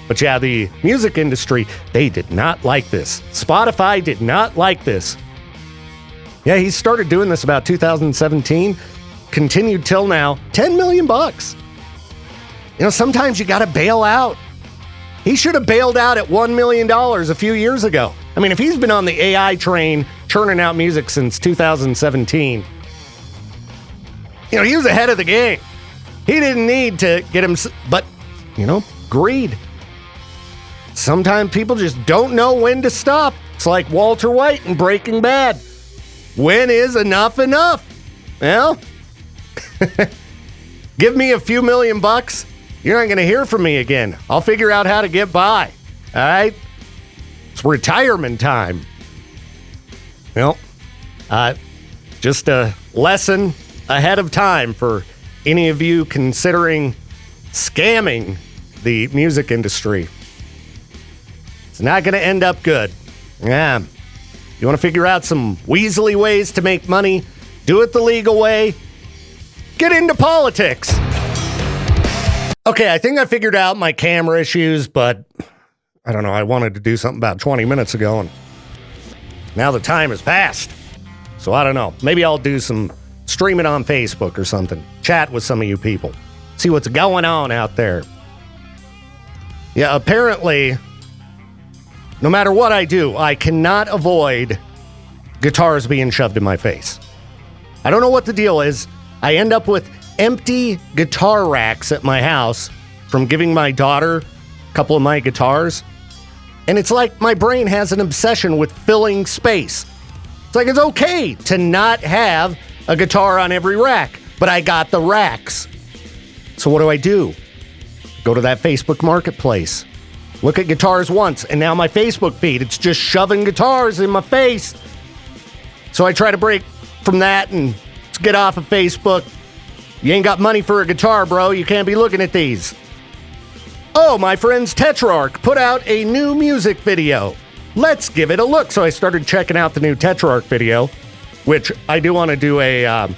S1: But yeah, the music industry, they did not like this. Spotify did not like this. Yeah, he started doing this about 2017, continued till now, $10 million. Sometimes you got to bail out. He should have bailed out at $1 million a few years ago. I mean, if he's been on the AI train churning out music since 2017, he was ahead of the game. He didn't need to get him, but, greed. Sometimes people just don't know when to stop. It's like Walter White in Breaking Bad. When is enough enough? Well, give me a few $1,000,000. You're not going to hear from me again. I'll figure out how to get by. All right? It's retirement time. Well, just a lesson ahead of time for any of you considering scamming the music industry. It's not going to end up good. Yeah. You want to figure out some weaselly ways to make money? Do it the legal way. Get into politics. Okay, I think I figured out my camera issues, but I don't know. I wanted to do something about 20 minutes ago, and now the time has passed. So I don't know. Maybe I'll do some streaming on Facebook or something. Chat with some of you people. See what's going on out there. Yeah, apparently, no matter what I do, I cannot avoid guitars being shoved in my face. I don't know what the deal is. I end up with empty guitar racks at my house from giving my daughter a couple of my guitars. And it's like my brain has an obsession with filling space. It's like it's okay to not have a guitar on every rack, but I got the racks. So what do? Go to that Facebook marketplace. Look at guitars once, and now my Facebook feed, it's just shoving guitars in my face. So I try to break from that and get off of Facebook. You ain't got money for a guitar, bro. You can't be looking at these. Oh, my friends Tetrarch put out a new music video. Let's give it a look. So I started checking out the new Tetrarch video, which I do want to do a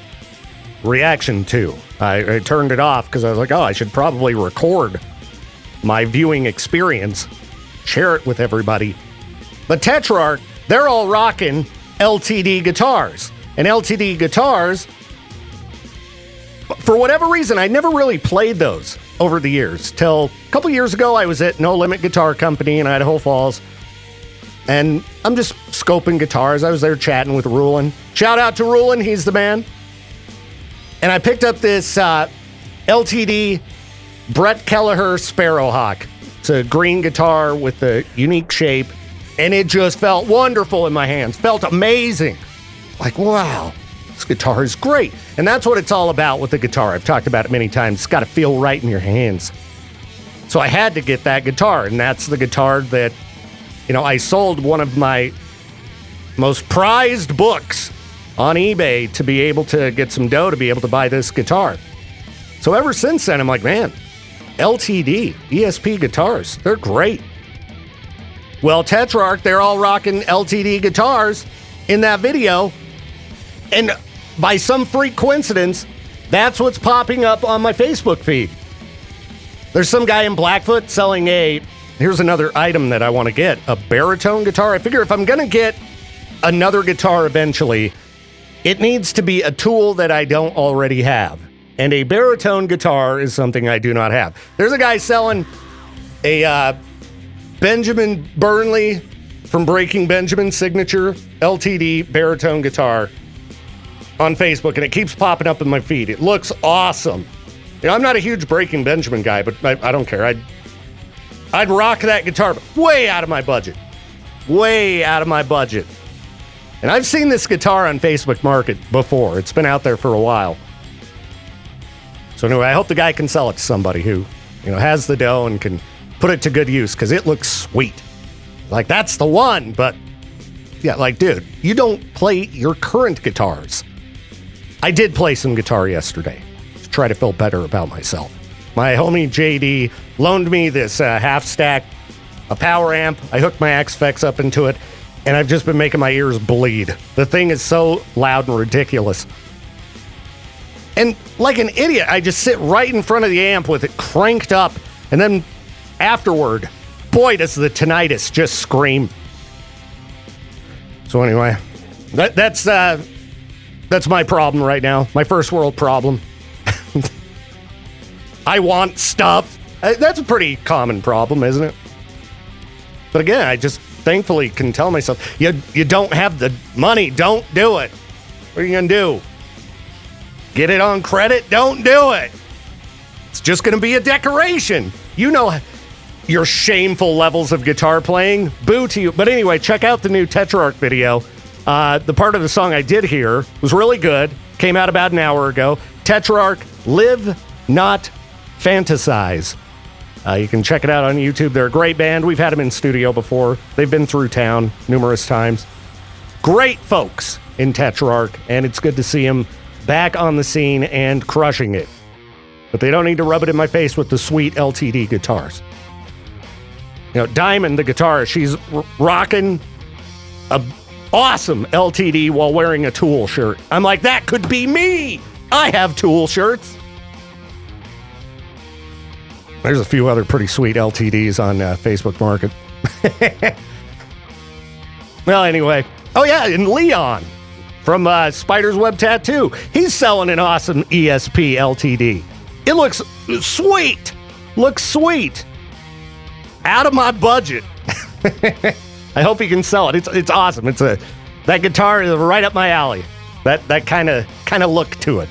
S1: reaction to. I turned it off because I was like, I should probably record my viewing experience, share it with everybody. But Tetrarch, they're all rocking LTD guitars. And LTD guitars, for whatever reason, I never really played those over the years. Till a couple years ago, I was at No Limit Guitar Company in Idaho Falls. And I'm just scoping guitars. I was there chatting with Rulin. Shout out to Rulin, he's the man. And I picked up this LTD Brett Kelleher Sparrowhawk. It's a green guitar with a unique shape. And it just felt wonderful in my hands. Felt amazing. Like, wow, this guitar is great. And that's what it's all about with the guitar. I've talked about it many times. It's got to feel right in your hands. So I had to get that guitar. And that's the guitar that, I sold one of my most prized books on eBay to be able to get some dough to be able to buy this guitar. So ever since then, I'm like, man, LTD, ESP guitars, they're great. Well, Tetrarch, they're all rocking LTD guitars in that video. And by some freak coincidence, that's what's popping up on my Facebook feed. There's some guy in Blackfoot selling here's another item that I want to get, a baritone guitar. I figure if I'm going to get another guitar eventually, it needs to be a tool that I don't already have. And a baritone guitar is something I do not have. There's a guy selling a Benjamin Burnley from Breaking Benjamin signature LTD baritone guitar on Facebook, and it keeps popping up in my feed. It looks awesome. I'm not a huge Breaking Benjamin guy, but I don't care. I'd rock that guitar, but way out of my budget. Way out of my budget. And I've seen this guitar on Facebook Market before. It's been out there for a while. So anyway, I hope the guy can sell it to somebody who, has the dough and can put it to good use, because it looks sweet. Like, that's the one, but yeah, like, dude, you don't play your current guitars. I did play some guitar yesterday to try to feel better about myself. My homie JD loaned me this half stack, a power amp. I hooked my Axe-Fx up into it, and I've just been making my ears bleed. The thing is so loud and ridiculous. And like an idiot, I just sit right in front of the amp with it cranked up, and then afterward, boy, does the tinnitus just scream. So anyway, that's my problem right now. My first world problem. I want stuff. That's a pretty common problem, isn't it? But again, I just thankfully can tell myself, you don't have the money, don't do it. What are you going to do? Get it on credit? Don't do it. It's just going to be a decoration. You know your shameful levels of guitar playing. Boo to you. But anyway, check out the new Tetrarch video. The part of the song I did hear was really good. Came out about an hour ago. Tetrarch, Live, Not Fantasize. You can check it out on YouTube. They're a great band. We've had them in studio before. They've been through town numerous times. Great folks in Tetrarch, and it's good to see them back on the scene and crushing it. But they don't need to rub it in my face with the sweet LTD guitars. You know, Diamond, the guitarist, she's rocking a awesome LTD while wearing a Tool shirt. I'm like, that could be me. I have Tool shirts. There's a few other pretty sweet LTDs on Facebook Market. Well, anyway. Oh, yeah, and Leon from Spider's Web Tattoo. He's selling an awesome ESP LTD. It looks sweet. Looks sweet. Out of my budget. I hope he can sell it. It's awesome. That guitar is right up my alley. That kind of look to it.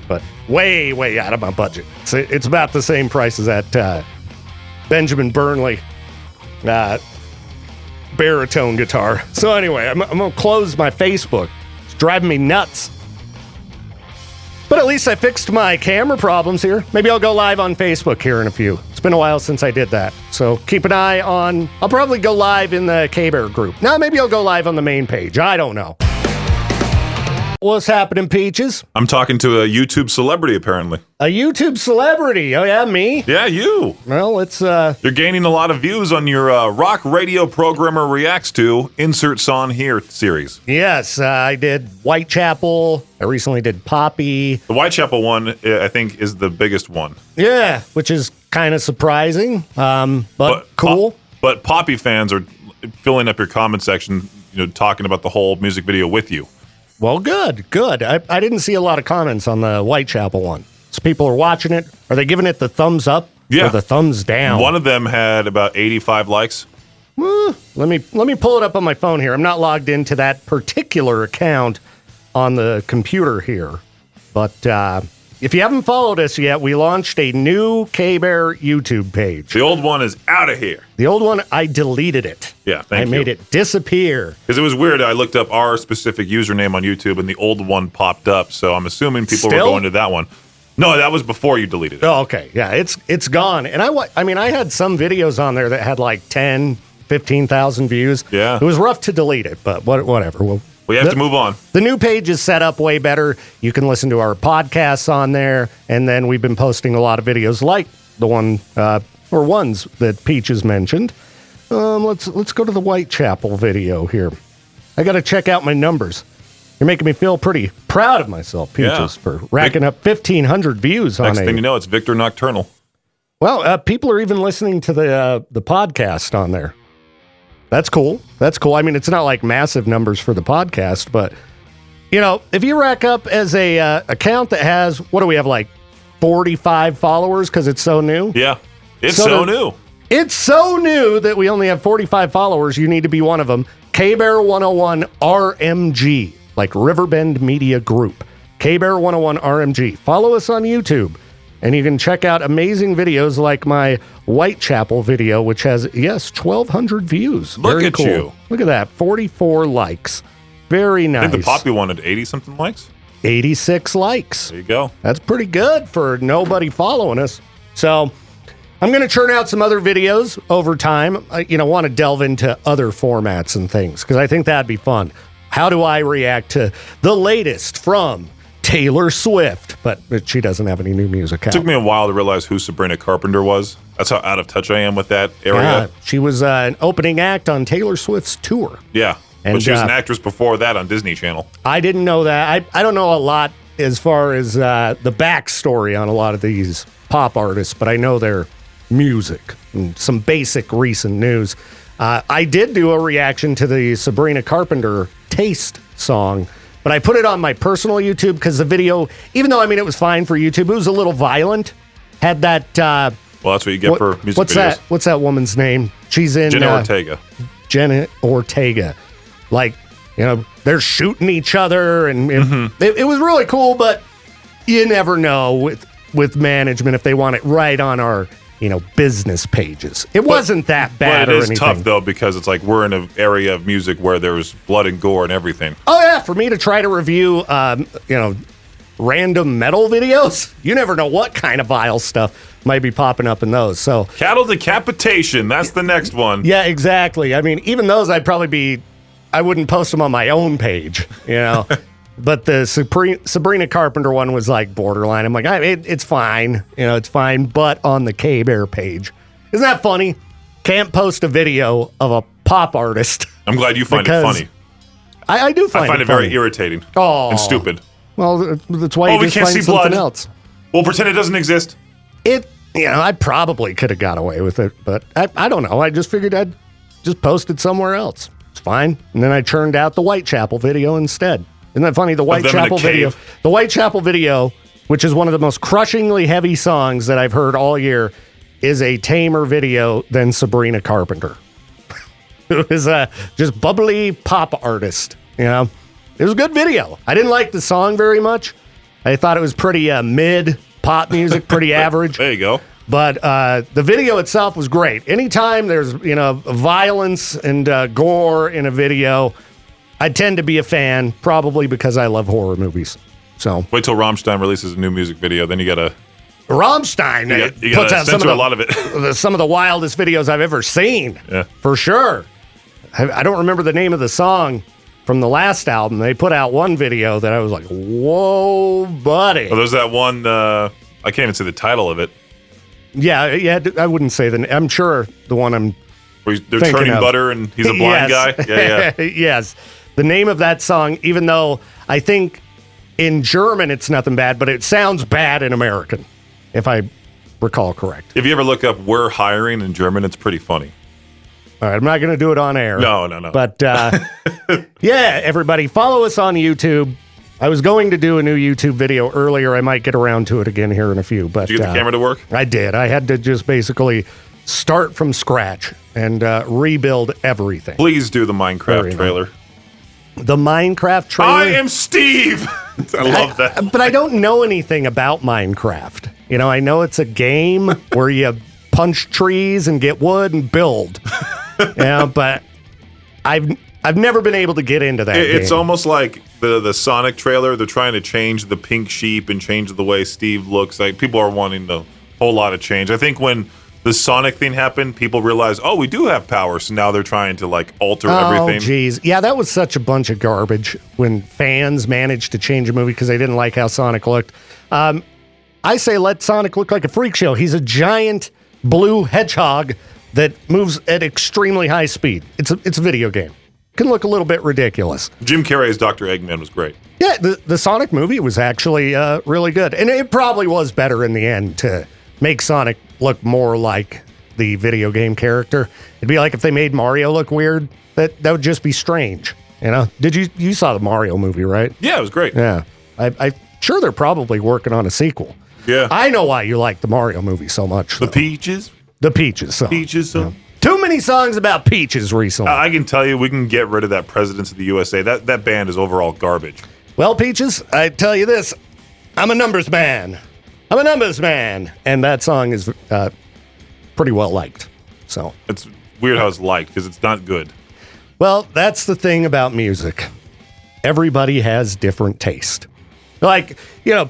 S1: But way out of my budget. It's about the same price as that Benjamin Burnley baritone guitar. So anyway, I'm going to close my Facebook. It's driving me nuts. But at least I fixed my camera problems here. Maybe I'll go live on Facebook here in a few. It's been a while since I did that. So keep an eye on... I'll probably go live in the K-Bear group. No, maybe I'll go live on the main page. I don't know. What's happening, Peaches?
S2: I'm talking to a YouTube celebrity, apparently.
S1: A YouTube celebrity? Oh, yeah, me?
S2: Yeah, you.
S1: Well, it's...
S2: You're gaining a lot of views on your Rock Radio Programmer Reacts to Inserts on Here series.
S1: Yes, I did Whitechapel. I recently did Poppy.
S2: The Whitechapel one, I think, is the biggest one.
S1: Yeah, which is kind of surprising, but cool.
S2: But Poppy fans are filling up your comment section, talking about the whole music video with you.
S1: Well, good. I didn't see a lot of comments on the Whitechapel one. So people are watching it. Are they giving it the thumbs up or the thumbs down?
S2: One of them had about 85 likes.
S1: Let me pull it up on my phone here. I'm not logged into that particular account on the computer here. But if you haven't followed us yet, we launched a new K-Bear YouTube page.
S2: The old one is out of here.
S1: The old one, I deleted it.
S2: Yeah, thank you.
S1: I made it disappear.
S2: Because it was weird. I looked up our specific username on YouTube, and the old one popped up. So I'm assuming people were going to that one. No, that was before you deleted it.
S1: Oh, okay. Yeah, it's gone. And I had some videos on there that had like 10, 15,000 views.
S2: Yeah.
S1: It was rough to delete it, but whatever.
S2: We have to move on.
S1: The new page is set up way better. You can listen to our podcasts on there, and then we've been posting a lot of videos like the one or ones that Peaches mentioned. Let's go to the Whitechapel video here. I got to check out my numbers. You're making me feel pretty proud of myself, Peaches, for racking up 1,500 views on it.
S2: Next thing you know, it's Victor Nocturnal.
S1: Well, people are even listening to the podcast on there. That's cool. I mean, it's not like massive numbers for the podcast, but, if you rack up as a account that has, what do we have, like 45 followers because it's so new?
S2: Yeah, it's so new.
S1: It's so new that we only have 45 followers. You need to be one of them. K-Bear 101 RMG, like Riverbend Media Group. K-Bear 101 RMG. Follow us on YouTube. And you can check out amazing videos like my Whitechapel video, which has, 1,200 views.
S2: Look at you.
S1: Look at that. 44 likes. Very nice.
S2: I think the Poppy one had 80-something likes.
S1: 86 likes.
S2: There you go.
S1: That's pretty good for nobody following us. So I'm going to churn out some other videos over time. I want to delve into other formats and things because I think that'd be fun. How do I react to the latest from Taylor Swift, but she doesn't have any new music out.
S2: It took me a while to realize who Sabrina Carpenter was. That's how out of touch I am with that area.
S1: Yeah, she was an opening act on Taylor Swift's tour.
S2: Yeah, but she was an actress before that on Disney Channel. I
S1: didn't know that. I don't know a lot as far as the backstory on a lot of these pop artists, but I know their music and some basic recent news. I did do a reaction to the Sabrina Carpenter Taste song, but I put it on my personal YouTube because the video, even though, it was fine for YouTube, it was a little violent. Had that... well,
S2: that's what you get for music videos.
S1: What's that woman's name? She's in...
S2: Jenna Ortega.
S1: Jenna Ortega. Like, they're shooting each other, and it was really cool, but you never know with management if they want it right on our, business pages. It wasn't that bad.
S2: But it is
S1: anything.
S2: tough though, because it's like we're in an area of music where there's blood and gore and everything.
S1: Oh yeah, for me to try to review, random metal videos, you never know what kind of vile stuff might be popping up in those. So
S2: Cattle decapitation, that's the next one.
S1: yeah, exactly. I mean, even those I wouldn't post them on my own page, But the Sabrina Carpenter one was like borderline. I'm like, it's fine. It's fine. But on the K-Bear page. Isn't that funny? Can't post a video of a pop artist.
S2: I'm glad you find it funny.
S1: I do find it funny.
S2: I find it very irritating and stupid.
S1: Well, that's why you
S2: we
S1: just
S2: can't
S1: find
S2: see
S1: something
S2: blood.
S1: else.
S2: We'll pretend it doesn't exist.
S1: I probably could have got away with it, but I don't know. I just figured I'd just post it somewhere else. It's fine. And then I churned out the Whitechapel video instead. Isn't that funny? The Whitechapel video, which is one of the most crushingly heavy songs that I've heard all year, is a tamer video than Sabrina Carpenter. It was a just bubbly pop artist, It was a good video. I didn't like the song very much. I thought it was pretty mid pop music, pretty average.
S2: There you go.
S1: But the video itself was great. Anytime there's, violence and gore in a video, I tend to be a fan, probably because I love horror movies. So
S2: wait till Rammstein releases a new music video, then you gotta...
S1: Rammstein
S2: you
S1: puts out
S2: censor a lot of it.
S1: some of the wildest videos I've ever seen.
S2: Yeah.
S1: For sure. I don't remember the name of the song from the last album. They put out one video that I was like, whoa, buddy.
S2: Oh, there's that one, I can't even say the title of it.
S1: Yeah, I wouldn't say the name. I'm sure the one I'm
S2: where they're turning butter and he's a blind guy. Yeah.
S1: Yes. The name of that song, even though I think in German it's nothing bad, but it sounds bad in American, if I recall correct.
S2: If you ever look up "we're hiring" in German, it's pretty funny.
S1: All right, I'm not going to do it on air.
S2: No.
S1: But yeah, everybody, follow us on YouTube. I was going to do a new YouTube video earlier. I might get around to it again here in a few. But
S2: did you get the camera to work?
S1: I did. I had to just basically start from scratch and rebuild everything.
S2: Please do the Minecraft trailer.
S1: The Minecraft trailer?
S2: I am Steve! I love that.
S1: But I don't know anything about Minecraft. I know it's a game where you punch trees and get wood and build. But I've never been able to get into that game.
S2: It's almost like the Sonic trailer. They're trying to change the pink sheep and change the way Steve looks. Like, people are wanting a whole lot of change. I think when the Sonic thing happened, people realized, we do have power. So now they're trying to alter everything.
S1: Oh, geez. Yeah, that was such a bunch of garbage when fans managed to change a movie because they didn't like how Sonic looked. I say let Sonic look like a freak show. He's a giant blue hedgehog that moves at extremely high speed. It's a video game. Can look a little bit ridiculous.
S2: Jim Carrey's Dr. Eggman was great.
S1: Yeah, the Sonic movie was actually really good. And it probably was better in the end to make Sonic look more like the video game character. It'd be like if they made Mario look weird. That would just be strange. Did you saw the Mario movie, right?
S2: Yeah, it was great.
S1: Yeah. I'm sure they're probably working on a sequel.
S2: Yeah.
S1: I know why you like the Mario movie so much.
S2: The Peaches?
S1: The Peaches song.
S2: Peaches song.
S1: Yeah. Too many songs about peaches recently.
S2: I can tell you, we can get rid of that Presidents of the USA. That band is overall garbage.
S1: Well, Peaches, I tell you this. I'm a numbers man. And that song is pretty well liked. So
S2: it's weird how it's liked because it's not good.
S1: Well, that's the thing about music. Everybody has different taste. Like,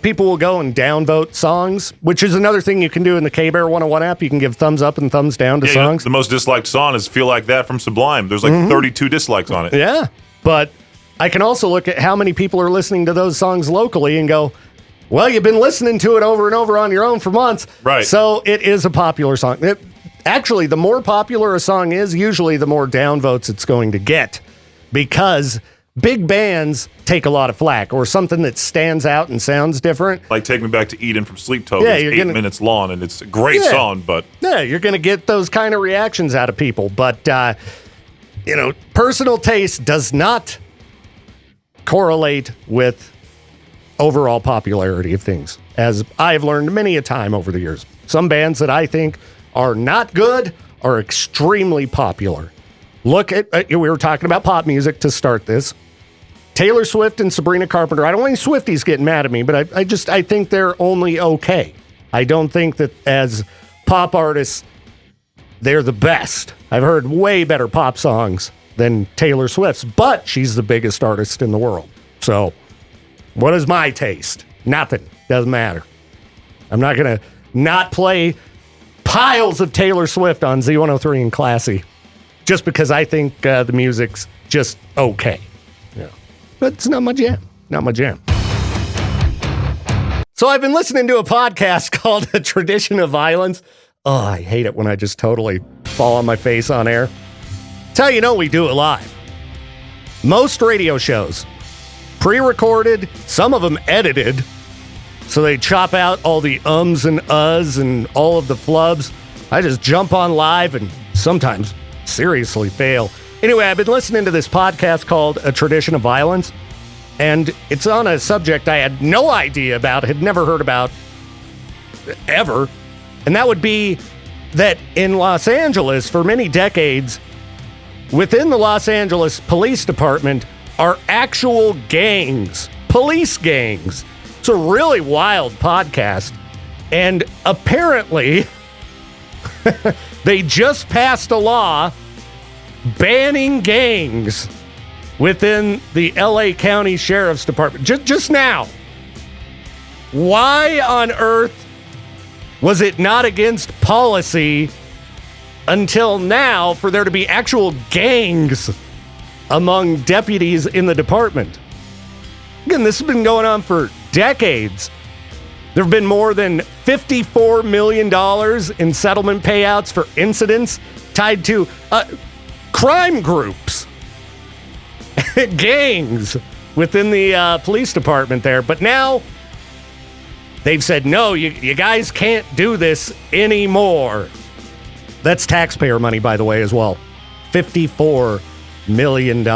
S1: people will go and downvote songs, which is another thing you can do in the K-Bear 101 app. You can give thumbs up and thumbs down to songs.
S2: The most disliked song is Feel Like That from Sublime. There's 32 dislikes on it.
S1: Yeah, but I can also look at how many people are listening to those songs locally and go, well, you've been listening to it over and over on your own for months.
S2: Right.
S1: So it is a popular song. Actually, the more popular a song is, usually the more downvotes it's going to get because big bands take a lot of flack or something that stands out and sounds different.
S2: Like Take Me Back to Eden from Sleep Token.
S1: Yeah,
S2: it's 8 minutes long, and it's a great song, but...
S1: Yeah, you're going to get those kind of reactions out of people. But, personal taste does not correlate with overall popularity of things, as I've learned many a time over the years. Some bands that I think are not good are extremely popular. Look at, we were talking about pop music to start this. Taylor Swift and Sabrina Carpenter. I don't think Swifties getting mad at me, but I think they're only okay. I don't think that as pop artists, they're the best. I've heard way better pop songs than Taylor Swift's, but she's the biggest artist in the world. So, what is my taste? Nothing. Doesn't matter. I'm not going to not play piles of Taylor Swift on Z103 and Classy just because I think the music's just okay. Yeah. But it's not my jam. Not my jam. So I've been listening to a podcast called A Tradition of Violence. Oh, I hate it when I just totally fall on my face on air. That's how you know we do it live. Most radio shows, pre-recorded, some of them edited, so they chop out all the ums and uhs and all of the flubs. I just jump on live and sometimes seriously fail. Anyway, I've been listening to this podcast called A Tradition of Violence, and it's on a subject I had no idea about, had never heard about ever, and that would be that in Los Angeles for many decades, within the Los Angeles Police Department are actual gangs, police gangs. It's a really wild podcast, and apparently they just passed a law banning gangs within the LA County Sheriff's Department. Just now. Why on earth was it not against policy until now for there to be actual gangs among deputies in the department? Again, this has been going on for decades. There have been more than $54 million in settlement payouts for incidents tied to crime groups, gangs within the police department there. But now they've said, no, you guys can't do this anymore. That's taxpayer money, by the way, as well. $54 million.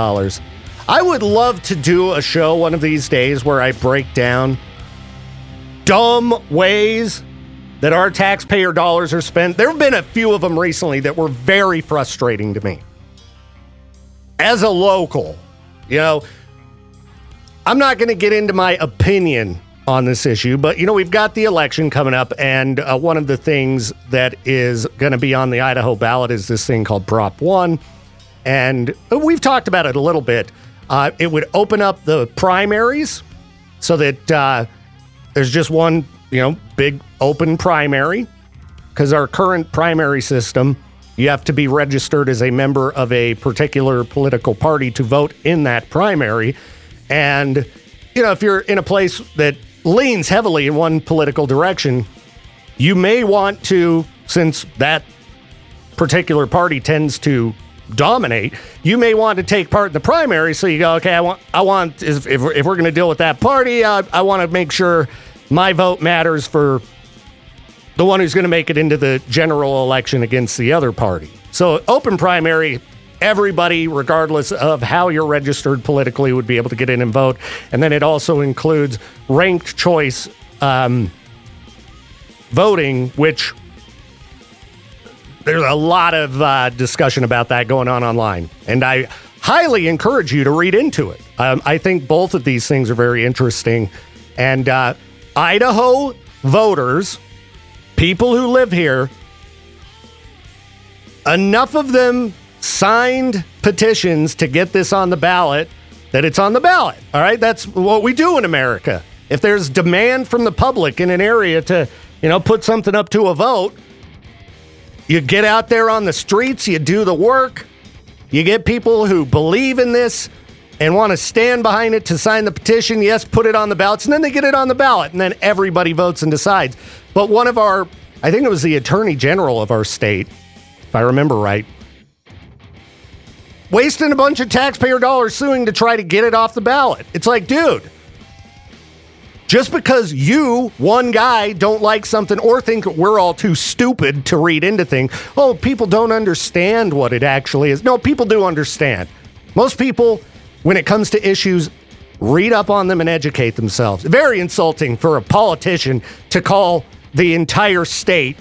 S1: I would love to do a show one of these days where I break down dumb ways that our taxpayer dollars are spent. There have been a few of them recently that were very frustrating to me. As a local, you know, I'm not going to get into my opinion on this issue, but, you know, we've got the election coming up, and one of the things that is going to be on the Idaho ballot is this thing called Prop 1, and we've talked about it a little bit. It would open up the primaries so that there's just one, you know, big open primary, because our current primary system, you have to be registered as a member of a particular political party to vote in that primary. And, you know, if you're in a place that leans heavily in one political direction, you may want to, since that particular party tends to dominate, you may want to take part in the primary. So you go, okay, I want if we're going to deal with that party, I want to make sure my vote matters for the one who's going to make it into the general election against the other party. So open primary, everybody, regardless of how you're registered politically, would be able to get in and vote. And then it also includes ranked choice voting, which there's a lot of discussion about that going on online. And I highly encourage you to read into it. I think both of these things are very interesting. And Idaho voters, people who live here, enough of them signed petitions to get this on the ballot that it's on the ballot. All right, that's what we do in America. If there's demand from the public in an area to, you know, put something up to a vote, you get out there on the streets, you do the work, you get people who believe in this and want to stand behind it to sign the petition, yes, put it on the ballots, and then they get it on the ballot, and then everybody votes and decides. But one of our, I think it was the Attorney General of our state, if I remember right, wasting a bunch of taxpayer dollars suing to try to get it off the ballot. It's like, dude, just because you, one guy, don't like something or think we're all too stupid to read into things, oh, people don't understand what it actually is. No, people do understand. Most people, when it comes to issues, read up on them and educate themselves. Very insulting for a politician to call the entire state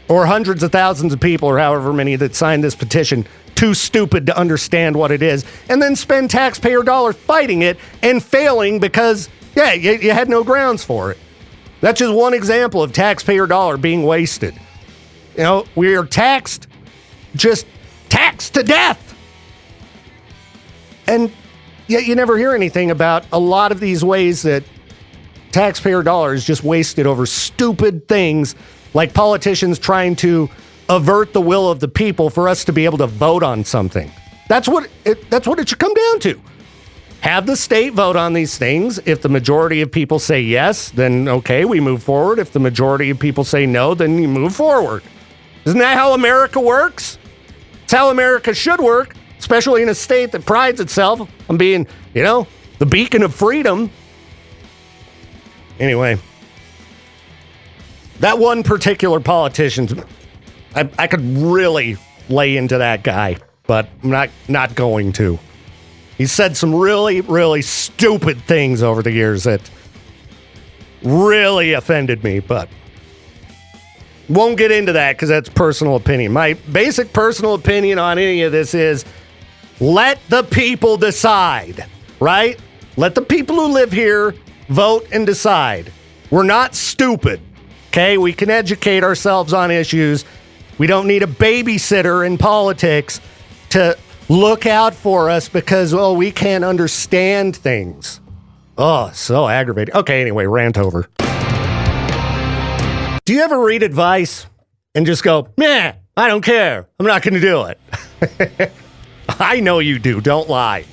S1: or hundreds of thousands of people or however many that signed this petition too stupid to understand what it is, and then spend taxpayer dollars fighting it and failing because, yeah, you had no grounds for it. That's just one example of taxpayer dollar being wasted. You know, we are taxed to death. And yet you never hear anything about a lot of these ways that taxpayer dollar is just wasted over stupid things like politicians trying to avert the will of the people for us to be able to vote on something. That's what it should come down to. Have the state vote on these things. If the majority of people say yes, then okay, we move forward. If the majority of people say no, then you move forward. Isn't that how America works? It's how America should work, especially in a state that prides itself on being, the beacon of freedom. Anyway, that one particular politician, I could really lay into that guy, but I'm not going to. He's said some really, really stupid things over the years that really offended me, but won't get into that because that's personal opinion. My basic personal opinion on any of this is let the people decide, right? Let the people who live here vote and decide. We're not stupid, okay? We can educate ourselves on issues. We don't need a babysitter in politics to look out for us because, we can't understand things. Oh, so aggravating. Okay, anyway, rant over. Do you ever read advice and just go, meh, I don't care. I'm not going to do it. I know you do. Don't lie.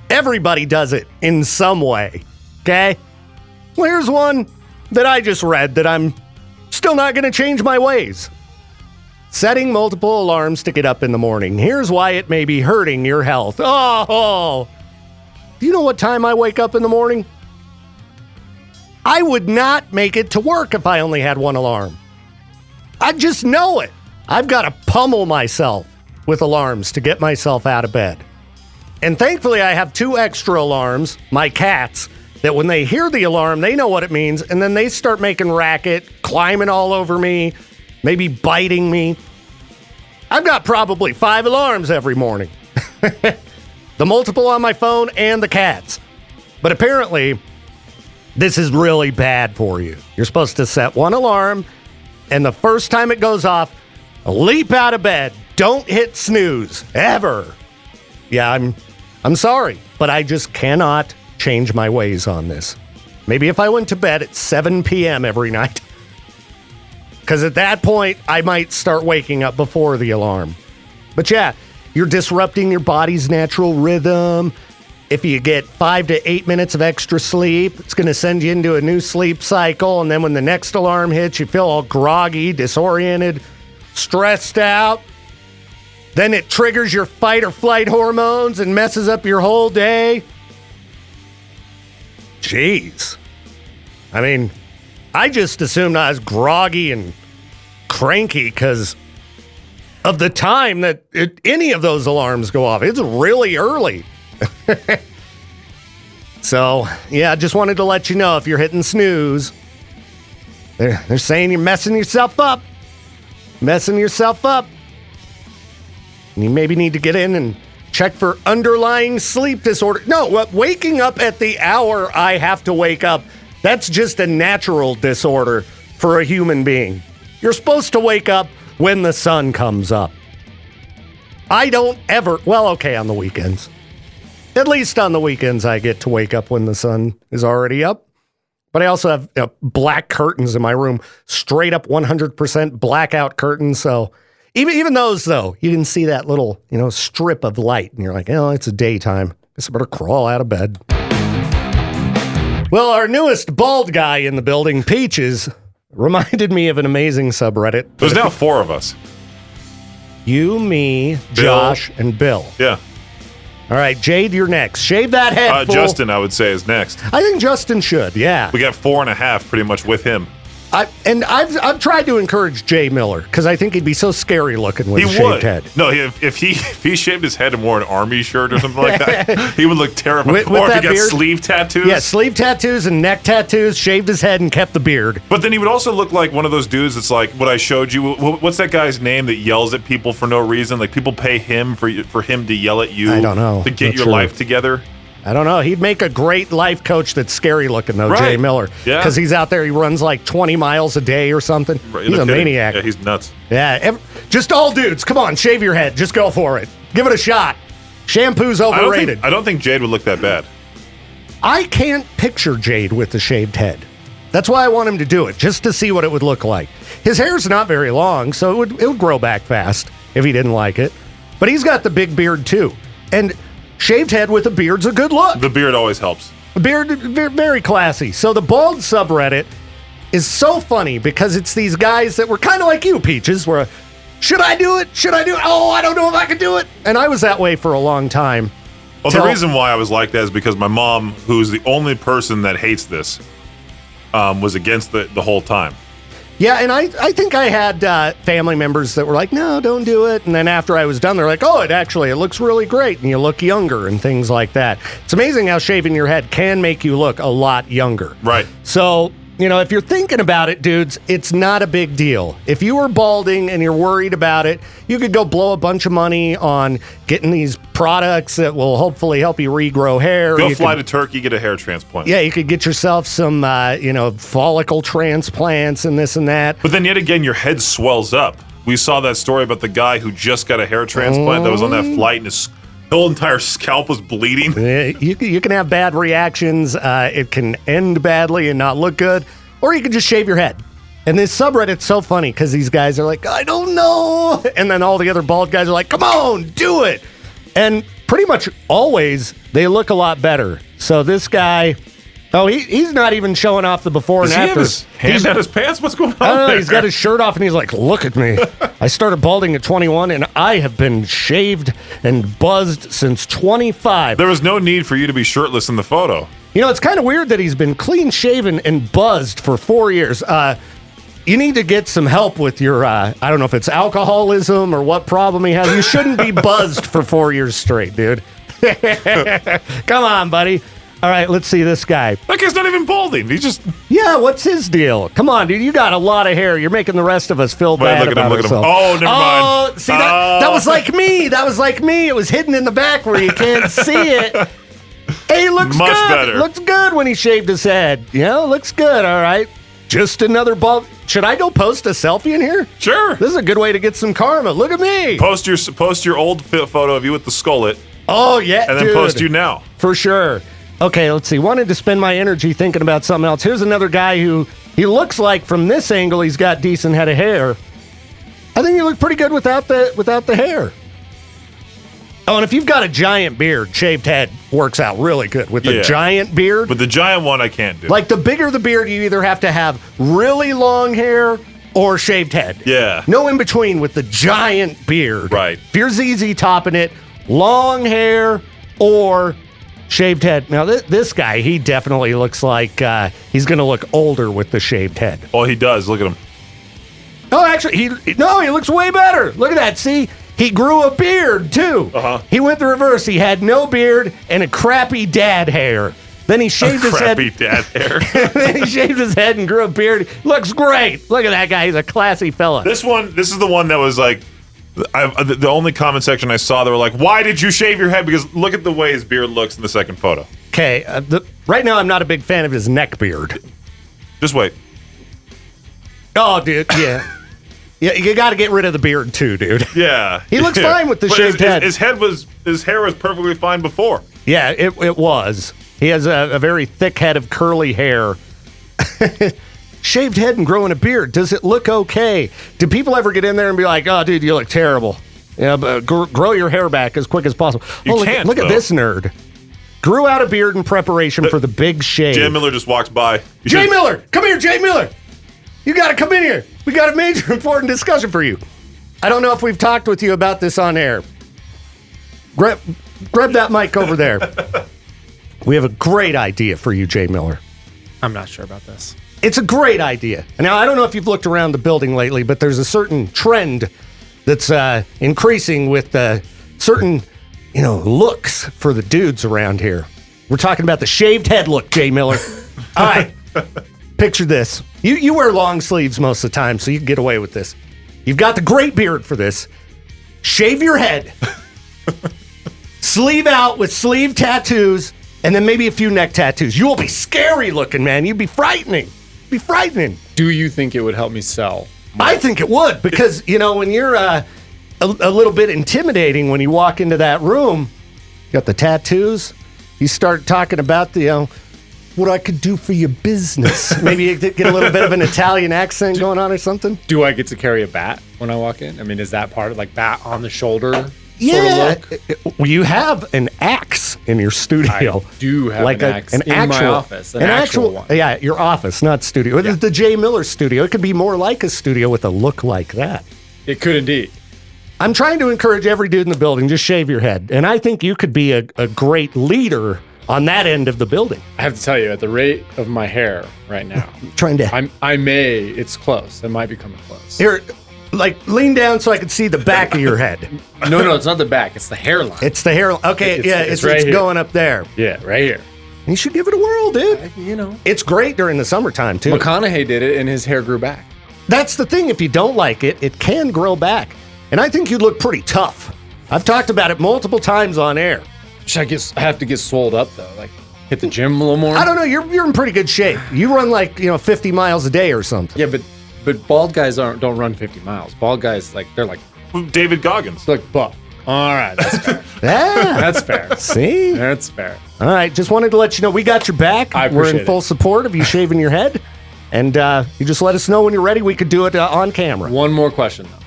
S1: Everybody does it in some way. Okay? Well, here's one that I just read that I'm still not going to change my ways. Setting multiple alarms to get up in the morning. Here's why it may be hurting your health. Oh! Do you know what time I wake up in the morning? I would not make it to work if I only had one alarm. I just know it. I've got to pummel myself with alarms to get myself out of bed. And thankfully, I have 2 extra alarms, my cats, that when they hear the alarm, they know what it means, and then they start making racket, climbing all over me, maybe biting me. I've got probably 5 alarms every morning. The multiple on my phone and the cats. But apparently, this is really bad for you. You're supposed to set one alarm, and the first time it goes off, leap out of bed. Don't hit snooze, ever. Yeah, I'm sorry, but I just cannot change my ways on this. Maybe if I went to bed at 7 p.m. every night. Because at that point, I might start waking up before the alarm. But yeah, you're disrupting your body's natural rhythm. If you get 5 to 8 minutes of extra sleep, it's going to send you into a new sleep cycle. And then when the next alarm hits, you feel all groggy, disoriented, stressed out. Then it triggers your fight or flight hormones and messes up your whole day. Jeez. I mean, I just assumed I was groggy and cranky because of the time that any of those alarms go off. It's really early. So, yeah, I just wanted to let you know if you're hitting snooze, they're saying you're messing yourself up. Messing yourself up. And you maybe need to get in and check for underlying sleep disorder. No, waking up at the hour I have to wake up, that's just a natural disorder for a human being. You're supposed to wake up when the sun comes up. I don't ever, on the weekends. At least on the weekends I get to wake up when the sun is already up. But I also have black curtains in my room, straight up 100% blackout curtains. So even those, though, you can see that little, strip of light. And you're like, it's a daytime. Guess I better crawl out of bed. Well, our newest bald guy in the building, Peaches, reminded me of an amazing subreddit.
S2: There's now 4 of us.
S1: You, me, Josh, and Bill.
S2: Yeah.
S1: All right, Jade, you're next. Shave that head, fool.
S2: Justin, I would say, is next.
S1: I think Justin should, yeah.
S2: We got 4.5 pretty much with him.
S1: I've tried to encourage Jay Miller because I think he'd be so scary looking with a shaved head.
S2: No, if he shaved his head and wore an army shirt or something like that, he would look terrible. Or if he got beard? Sleeve tattoos.
S1: Yeah, sleeve tattoos and neck tattoos, shaved his head and kept the beard.
S2: But then he would also look like one of those dudes that's like what I showed you. What's that guy's name that yells at people for no reason? Like people pay him for him to yell at you.
S1: I don't know.
S2: To get your life together.
S1: I don't know. He'd make a great life coach that's scary looking, though,
S2: Right.
S1: Jay Miller.
S2: Yeah.
S1: Because he's out there, he runs like 20 miles a day or something.
S2: Right,
S1: He's
S2: no
S1: a
S2: kidding.
S1: maniac.
S2: Yeah, he's nuts.
S1: Yeah, just all dudes. Come on, shave your head. Just go for it. Give it a shot. Shampoo's overrated.
S2: I don't think Jade would look that bad.
S1: I can't picture Jade with the shaved head. That's why I want him to do it, just to see what it would look like. His hair's not very long, so it would grow back fast if he didn't like it. But he's got the big beard, too. And shaved head with a beard's a good look.
S2: The beard always helps.
S1: Beard, very classy. So the bald subreddit is so funny because it's these guys that were kind of like you, Peaches, where, should I do it? Should I do it? Oh, I don't know if I can do it. And I was that way for a long time.
S2: Well, the reason why I was like that is because my mom, who's the only person that hates this, was against the whole time.
S1: Yeah, and I think I had family members that were like, no, don't do it. And then after I was done, they're like, oh, it looks really great. And you look younger and things like that. It's amazing how shaving your head can make you look a lot younger.
S2: Right.
S1: So, if you're thinking about it, dudes, it's not a big deal. If you were balding and you're worried about it, you could go blow a bunch of money on getting these products that will hopefully help you regrow hair.
S2: Go fly to Turkey, get a hair transplant.
S1: Yeah, you could get yourself some, follicle transplants and this and that.
S2: But then yet again, your head swells up. We saw that story about the guy who just got a hair transplant that was on that flight and his whole entire scalp was bleeding.
S1: You can have bad reactions. It can end badly and not look good. Or you can just shave your head. And this subreddit's so funny because these guys are like, I don't know. And then all the other bald guys are like, come on, do it. And pretty much always they look a lot better. So this guy, he's not even showing off the before and
S2: Does he
S1: after.
S2: have his hand down his pants? What's going on
S1: I don't know,
S2: there?
S1: he's got his shirt off and he's like, look at me. I started balding at 21 and I have been shaved and buzzed since 25.
S2: There was no need for you to be shirtless in the photo.
S1: It's kind of weird that he's been clean shaven and buzzed for 4 years. You need to get some help with your, I don't know if it's alcoholism or what problem he has. You shouldn't be buzzed for 4 years straight, dude. Come on, buddy. All right, let's see this guy.
S2: That guy's not even balding. He's just...
S1: Yeah, what's his deal? Come on, dude. You got a lot of hair. You're making the rest of us feel bad about ourselves.
S2: Oh, never mind.
S1: See, that was like me. That was like me. It was hidden in the back where you can't see it. Hey, looks
S2: Much
S1: good.
S2: better.
S1: Looks good when he shaved his head. Looks good. All right. Just another bald. Should I go post a selfie in here?
S2: Sure.
S1: This is a good way to get some karma. Look at me.
S2: Post your old photo of you with the skullet.
S1: Oh, yeah,
S2: and then
S1: dude.
S2: post you now.
S1: For sure. Okay, let's see. Wanted to spend my energy thinking about something else. Here's another guy who he looks like from this angle he's got decent head of hair. I think he looked pretty good without the hair. Oh, and if you've got a giant beard, shaved head works out really good with the giant beard.
S2: But the giant one I can't do.
S1: Like the bigger the beard, you either have to have really long hair or shaved head.
S2: Yeah.
S1: No in between with the giant beard.
S2: Right.
S1: If you're ZZ topping it, long hair or shaved head. Now, this guy, he definitely looks like he's going to look older with the shaved head.
S2: Oh, he does. Look at him.
S1: Oh, actually, he looks way better. Look at that. See? He grew a beard, too.
S2: Uh-huh.
S1: He went the reverse. He had no beard and a crappy dad hair. Then he shaved his head.
S2: Crappy dad hair.
S1: Then he shaved his head and grew a beard. Looks great. Look at that guy. He's a classy fella.
S2: This is the one that was like, the only comment section I saw, they were like, why did you shave your head? Because look at the way his beard looks in the second photo.
S1: Okay, right now I'm not a big fan of his neck beard.
S2: Just wait.
S1: Oh, dude, yeah. Yeah, you got to get rid of the beard too, dude.
S2: Yeah.
S1: He looks fine with the shaved head.
S2: His hair was perfectly fine before.
S1: Yeah, it was. He has a very thick head of curly hair. Shaved head and growing a beard. Does it look okay? Do people ever get in there and be like, oh, dude, you look terrible? Yeah, but grow your hair back as quick as possible. Look at this nerd. Grew out a beard in preparation for the big shave.
S2: Jay Miller just walks by.
S1: Jay Miller! Come here, Jay Miller! You got to come in here. We got a major important discussion for you. I don't know if we've talked with you about this on air. Grab that mic over there. We have a great idea for you, Jay Miller.
S3: I'm not sure about this.
S1: It's a great idea. Now, I don't know if you've looked around the building lately, but there's a certain trend that's increasing with certain, looks for the dudes around here. We're talking about the shaved head look, Jay Miller. All right. Picture this. You wear long sleeves most of the time, so you can get away with this. You've got the great beard for this. Shave your head. Sleeve out with sleeve tattoos. and then maybe a few neck tattoos. You will be scary looking, man. You'd be frightening. Be frightening.
S3: Do you think it would help me sell?
S1: I think it would, because, you know, when you're a little bit intimidating when you walk into that room, you got the tattoos, you start talking about the, what I could do for your business. Maybe you get a little bit of an Italian accent going on or something.
S3: Do I get to carry a bat when I walk in? I mean, is that part of like bat on the shoulder?
S1: Yeah.
S3: Sort of look?
S1: Well, you have an axe in your studio.
S3: I do have
S1: like
S3: an axe in my office. An actual one.
S1: Yeah, your office, not studio.
S3: Yeah.
S1: The Jay Miller studio. It could be more like a studio with a look like that.
S3: It could indeed.
S1: I'm trying to encourage every dude in the building, just shave your head. And I think you could be a great leader on that end of the building.
S3: I have to tell you, at the rate of my hair right now, it's close. It might be coming close.
S1: Here, like, lean down so I can see the back of your head.
S3: No, it's not the back. It's the hairline.
S1: It's the hairline. Okay, it's
S3: right here.
S1: going up there.
S3: Yeah, right here.
S1: You should give it a whirl, dude.
S3: You know.
S1: It's great during the summertime, too.
S3: McConaughey did it, and his hair grew back.
S1: That's the thing. If you don't like it, it can grow back. And I think you'd look pretty tough. I've talked about it multiple times on air.
S3: Should I have to get swolled up, though? Like, hit the gym a little more?
S1: I don't know. You're in pretty good shape. You run like, 50 miles a day or something.
S3: Yeah, but bald guys don't run 50 miles. Bald guys, they're like
S2: David Goggins.
S3: like buff. All right, that's fair.
S1: Yeah.
S3: That's fair.
S1: See?
S3: That's fair.
S1: All right. Just wanted to let you know we got your back.
S3: I
S1: We're
S3: appreciate
S1: in full support of you shaving your head. And you just let us know when you're ready. We could do it on camera.
S3: One more question, though.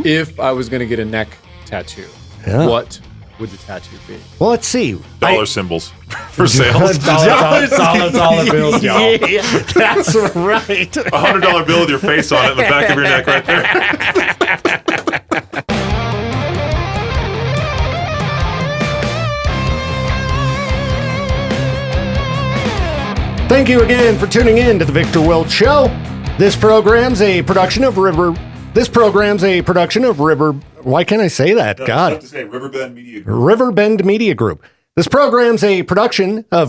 S3: If I was going to get a neck tattoo, what would the tattoo be?
S1: Well, let's see.
S2: Dollar symbols for sales.
S3: Dollar bills, y'all.
S1: Yeah, that's right.
S2: $100 bill with your face on it in the back of your neck right there.
S1: Thank you again for tuning in to the Victor Welch Show. This program's a production of River. Why can't I say that? God.
S2: To say Riverbend Media Group.
S1: Riverbend Media Group. This program's a production of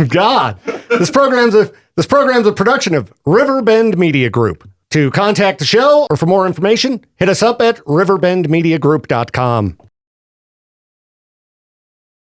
S1: God. This program's a production of Riverbend Media Group. To contact the show or for more information, hit us up at riverbendmediagroup.com.